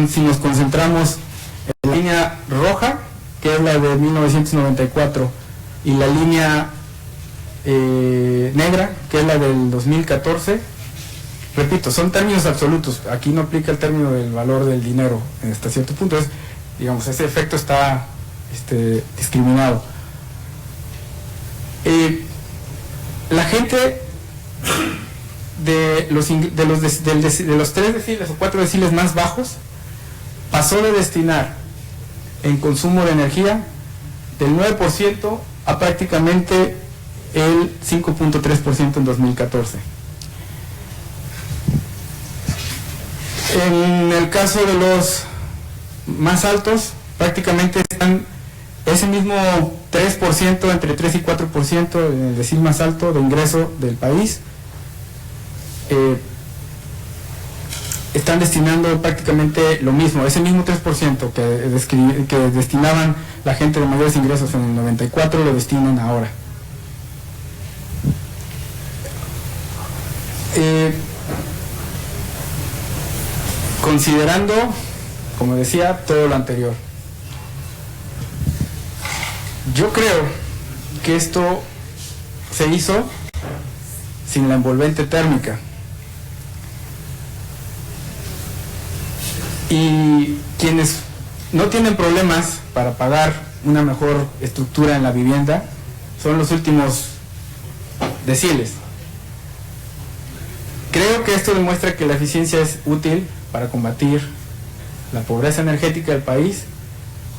S3: si nos concentramos en la línea roja, que es la de 1994, y la línea negra, que es la del 2014. Repito, son términos absolutos, aquí no aplica el término del valor del dinero hasta cierto punto, digamos, ese efecto está discriminado. La gente de los 3 deciles o 4 deciles más bajos pasó de destinar en consumo de energía del 9% a prácticamente el 5.3% en 2014. En el caso de los más altos, prácticamente están ese mismo 3%, entre 3 y 4% en el decil más alto de ingreso del país, están destinando prácticamente lo mismo, ese mismo 3% que destinaban la gente de mayores ingresos en el 94, lo destinan ahora. Considerando, como decía, todo lo anterior, yo creo que esto se hizo sin la envolvente térmica. Y quienes no tienen problemas para pagar una mejor estructura en la vivienda son los últimos deciles. Creo que esto demuestra que la eficiencia es útil para combatir la pobreza energética del país,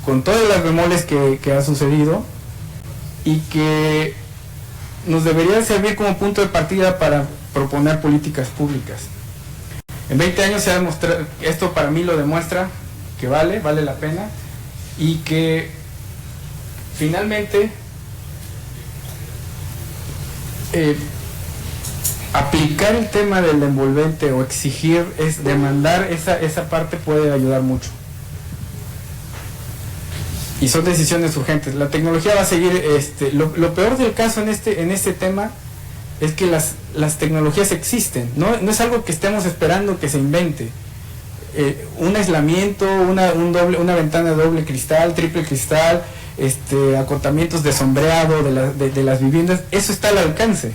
S3: con todas las bemoles que ha sucedido, y que nos debería servir como punto de partida para proponer políticas públicas. En 20 años se ha demostrado, esto para mí lo demuestra, que vale la pena, y que finalmente aplicar el tema del envolvente o exigir, demandar esa parte puede ayudar mucho. Y son decisiones urgentes. La tecnología va a seguir, lo peor del caso en este tema es que las tecnologías existen, no es algo que estemos esperando que se invente. Un aislamiento, una ventana de doble cristal, triple cristal, acotamientos de sombreado de las viviendas, eso está al alcance.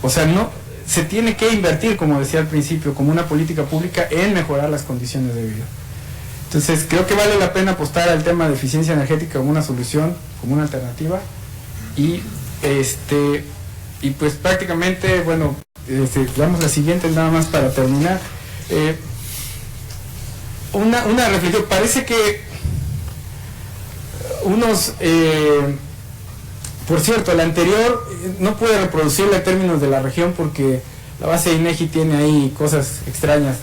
S3: O sea, no se tiene que invertir, como decía al principio, como una política pública en mejorar las condiciones de vida. Entonces, creo que vale la pena apostar al tema de eficiencia energética como una solución, como una alternativa, y pues prácticamente, bueno, damos la siguiente nada más para terminar. Una reflexión, parece que por cierto, la anterior no pude reproducirla en términos de la región porque la base de INEGI tiene ahí cosas extrañas,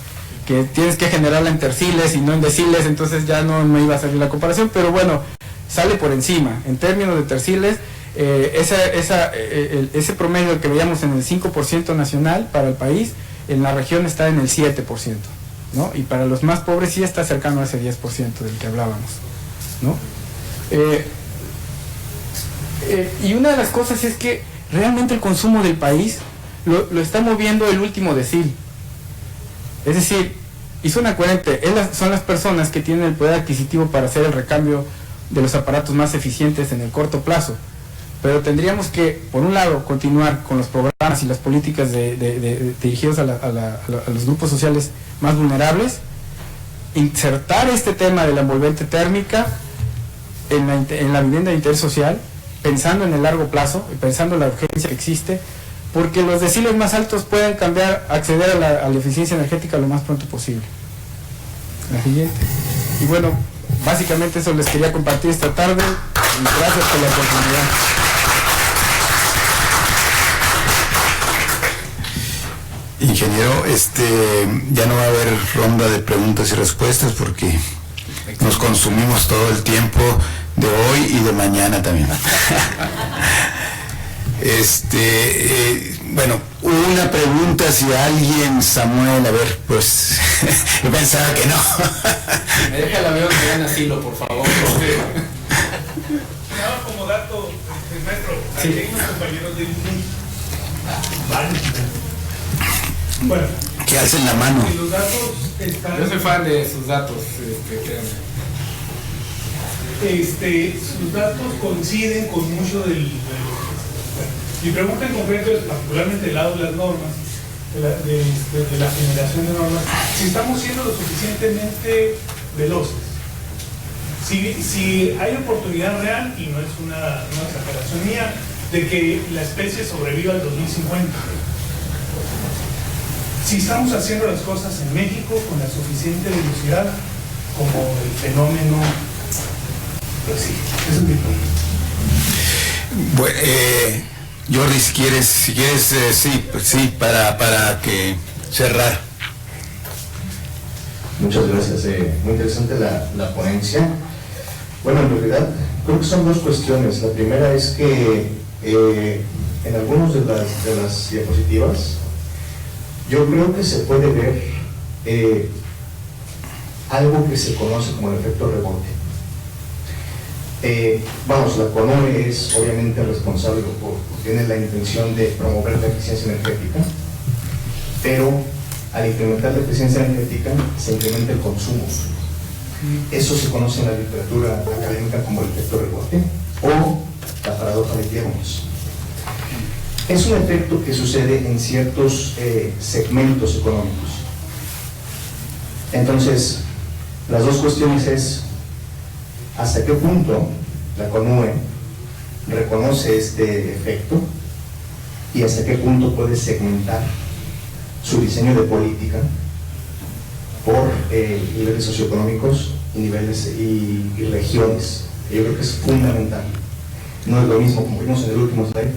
S3: que tienes que generarla en terciles y no en deciles, entonces ya no me iba a salir la comparación, pero bueno, sale por encima. En términos de terciles, ese promedio que veíamos en el 5% nacional para el país, en la región está en el 7%, ¿no? Y para los más pobres sí está cercano a ese 10% del que hablábamos, ¿no? Y una de las cosas es que realmente el consumo del país lo está moviendo el último decil. Es decir, y suena coherente, son las personas que tienen el poder adquisitivo para hacer el recambio de los aparatos más eficientes en el corto plazo. Pero tendríamos que, por un lado, continuar con los programas y las políticas dirigidos a los grupos sociales más vulnerables, insertar este tema de la envolvente térmica en la vivienda de interés social, pensando en el largo plazo y pensando en la urgencia que existe, porque los deciles más altos pueden acceder a la eficiencia energética lo más pronto posible. La siguiente. Y bueno, básicamente eso les quería compartir esta tarde y gracias por la oportunidad.
S1: Ingeniero, ya no va a haber ronda de preguntas y respuestas porque nos consumimos todo el tiempo de hoy y de mañana también. Bueno, una pregunta, si alguien, Samuel, a ver, pues yo pensaba que no.
S2: Me deja la veo que vean asilo, por favor.
S4: Nada como dato, maestro, aquí hay unos compañeros de INEGI. Bueno,
S1: que alcen la mano.
S4: Los datos están...
S2: Yo soy fan de sus datos, créanme.
S4: sus datos coinciden con mucho del... Mi pregunta en concreto es particularmente del lado de las normas, de la generación de normas, si estamos siendo lo suficientemente veloces. Si hay oportunidad real, y no es una exageración mía, de que la especie sobreviva al 2050. Si estamos haciendo las cosas en México con la suficiente velocidad como el fenómeno, pues sí, eso es mi punto.
S1: Bueno, Jordi, si quieres, sí, para que cerrar.
S5: Muchas gracias, muy interesante la ponencia. Bueno, en realidad creo que son dos cuestiones. La primera es que en algunas de las diapositivas yo creo que se puede ver algo que se conoce como el efecto rebote. La CONUE es obviamente responsable, tiene la intención de promover la eficiencia energética, pero al incrementar la eficiencia energética se incrementa el consumo. Eso se conoce en la literatura académica como el efecto rebote o la paradoja de Kermes. Es un efecto que sucede en ciertos segmentos económicos. Entonces, las dos cuestiones es hasta qué punto la CONUE reconoce este efecto y hasta qué punto puede segmentar su diseño de política por niveles socioeconómicos y niveles y regiones. Yo creo que es fundamental. No es lo mismo, como vimos en el último slide,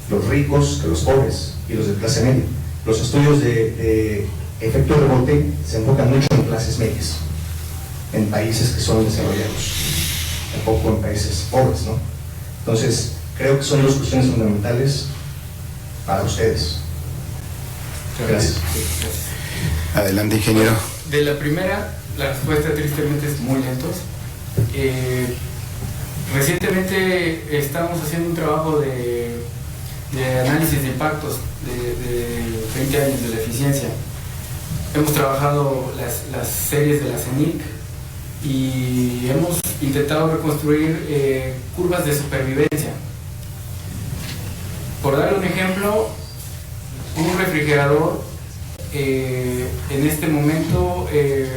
S5: los ricos que los pobres y los de clase media. Los estudios de efecto rebote se enfocan mucho en clases medias, en países que son desarrollados, tampoco en países pobres, ¿no? Entonces, creo que son dos cuestiones fundamentales para ustedes. Gracias.
S1: Adelante, ingeniero.
S2: De la primera, la respuesta tristemente es muy lentos. Recientemente estamos haciendo un trabajo de análisis de impactos de 20 años de la eficiencia. Hemos trabajado las series de la CENIC y hemos intentado reconstruir curvas de supervivencia. Por darle un ejemplo, un refrigerador en este momento el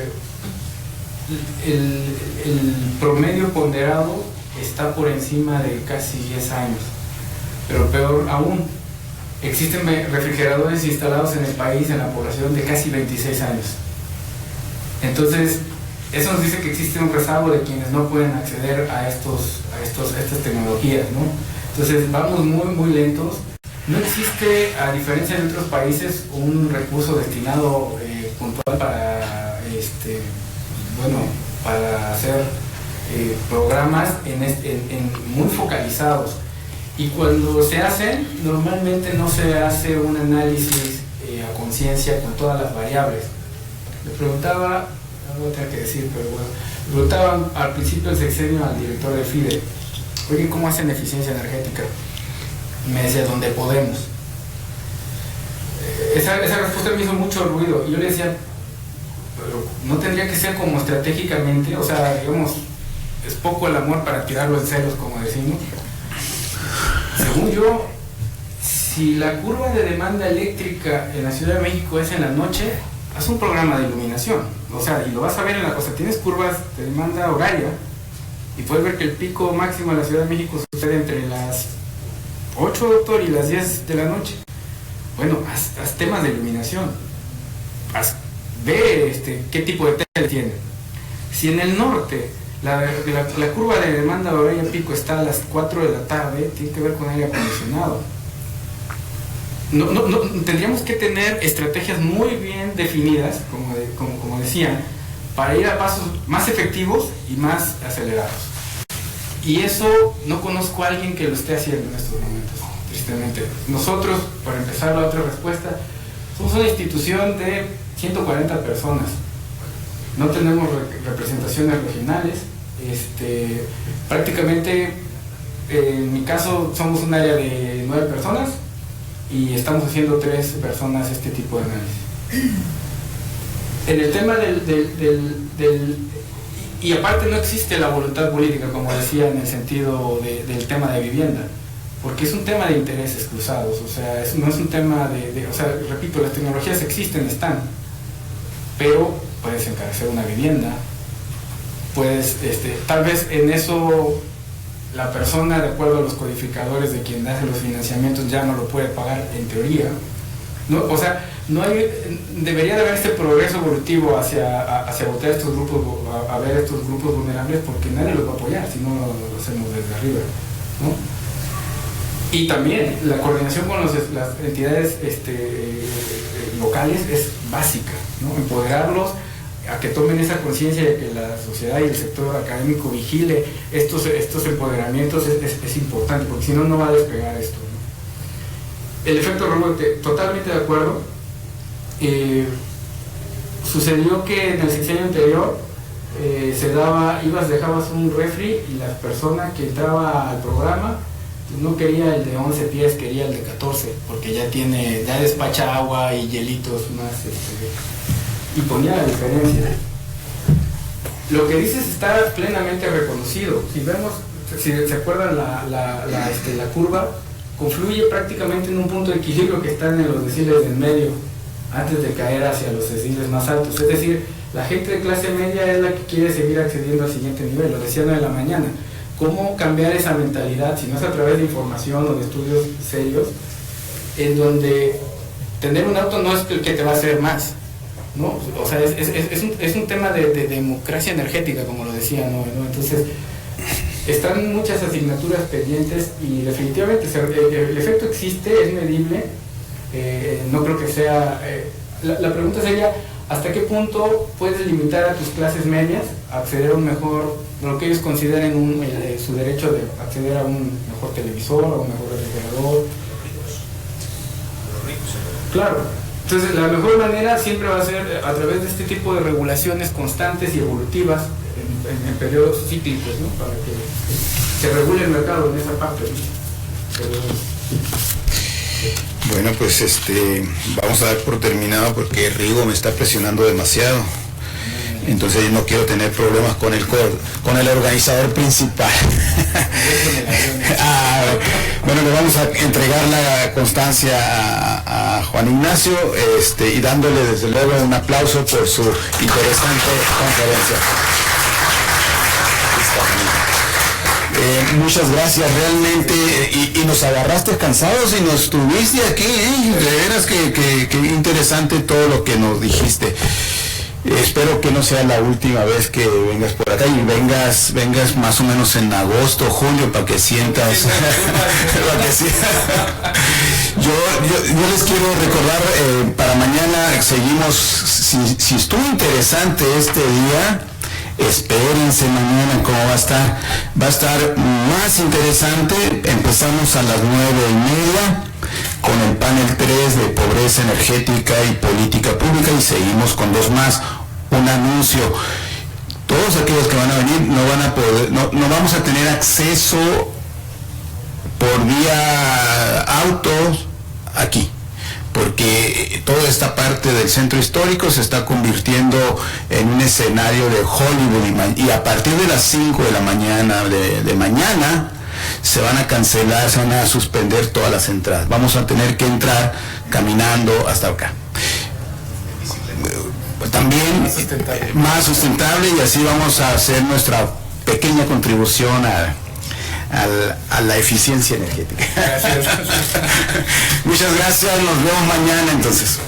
S2: promedio ponderado está por encima de casi 10 años, pero peor aún, existen refrigeradores instalados en el país, en la población, de casi 26 años. Entonces, eso nos dice que existe un rezago de quienes no pueden acceder a estas tecnologías, ¿no? Entonces, vamos muy lentos. No existe, a diferencia de otros países, un recurso destinado puntual para, para hacer programas muy focalizados. Y cuando se hacen, normalmente no se hace un análisis a conciencia con todas las variables. Le preguntaba, no voy a tener que decir, pero bueno, le preguntaba al principio del sexenio al director de FIDE, oye, ¿cómo hacen eficiencia energética? Me decía, donde podemos. Esa respuesta me hizo mucho ruido. Y yo le decía, pero no tendría que ser como estratégicamente, o sea, digamos, es poco el amor para tirarlo en celos, como decimos. Según yo, si la curva de demanda eléctrica en la Ciudad de México es en la noche, haz un programa de iluminación. O sea, y lo vas a ver en la cosa. Tienes curvas de demanda horaria y puedes ver que el pico máximo en la Ciudad de México sucede entre las 8, doctor, y las 10 de la noche. Bueno, haz temas de iluminación. Ve qué tipo de tele tiene. Si en el norte la curva de demanda horaria pico está a las 4 de la tarde, tiene que ver con aire acondicionado. No, tendríamos que tener estrategias muy bien definidas, como decían, para ir a pasos más efectivos y más acelerados. Y eso no conozco a alguien que lo esté haciendo en estos momentos, tristemente. Nosotros, para empezar la otra respuesta, somos una institución de 140 personas. No tenemos representaciones regionales. Prácticamente, en mi caso, somos un área de 9 personas y estamos haciendo 3 personas este tipo de análisis. En el tema Y aparte no existe la voluntad política, como decía, en el sentido del tema de vivienda, porque es un tema de intereses cruzados, o sea, no es un tema o sea, repito, las tecnologías existen, están, pero puedes encarecer una vivienda, puedes, tal vez en eso la persona, de acuerdo a los codificadores de quien hace los financiamientos, ya no lo puede pagar en teoría, ¿no? O sea, debería de haber este progreso evolutivo hacia votar estos grupos, a ver estos grupos vulnerables, porque nadie los va a apoyar si no lo hacemos desde arriba, ¿no? Y también la coordinación con las entidades locales es básica, ¿no? Empoderarlos a que tomen esa conciencia de que la sociedad y el sector académico vigile estos empoderamientos es importante, porque si no, no va a despegar esto, ¿no? El efecto rebote, totalmente de acuerdo. Sucedió que en el sexenio anterior dejabas un refri y la persona que entraba al programa no quería el de 11 pies, quería el de 14, porque ya despacha agua y hielitos más, y ponía la diferencia. Lo que dices está plenamente reconocido. Si se acuerdan la curva, confluye prácticamente en un punto de equilibrio que está en los deciles del medio, antes de caer hacia los deciles más altos. Es decir, la gente de clase media es la que quiere seguir accediendo al siguiente nivel, lo decía de la mañana. ¿Cómo cambiar esa mentalidad, si no es a través de información o de estudios serios, en donde tener un auto no es el que te va a hacer más, ¿no? O sea, es un tema de democracia energética, como lo decía, ¿no? Entonces, están muchas asignaturas pendientes y definitivamente el efecto existe, es medible. No creo que sea... la pregunta sería, ¿hasta qué punto puedes limitar a tus clases medias a acceder a un mejor, lo que ellos consideren su derecho de acceder a un mejor televisor, a un mejor refrigerador? Claro. Entonces, la mejor manera siempre va a ser a través de este tipo de regulaciones constantes y evolutivas en periodos cíclicos, ¿no? Para que se regule el mercado en esa parte, ¿no?
S1: Bueno, pues vamos a dar por terminado porque Rigo me está presionando demasiado. Entonces yo no quiero tener problemas con el organizador principal. Bueno, le vamos a entregar la constancia a Juan Ignacio y dándole desde luego un aplauso por su interesante conferencia. Muchas gracias, realmente, y nos agarraste cansados y nos tuviste aquí, de veras que interesante todo lo que nos dijiste. Espero que no sea la última vez que vengas por acá y vengas más o menos en agosto, julio, para que sientas. Yo les quiero recordar, para mañana seguimos, si estuvo interesante este día, espérense mañana cómo va a estar. Va a estar más interesante. Empezamos a las 9:30 con el panel 3 de pobreza energética y política pública y seguimos con 2 más. Un anuncio. Todos aquellos que van a venir no van a poder, no vamos a tener acceso por vía autos aquí, porque toda esta parte del centro histórico se está convirtiendo en un escenario de Hollywood y a partir de las 5 de la mañana de mañana se van a cancelar, se van a suspender todas las entradas. Vamos a tener que entrar caminando hasta acá. También más sustentable y así vamos a hacer nuestra pequeña contribución a la eficiencia energética. Muchas gracias, nos vemos mañana entonces.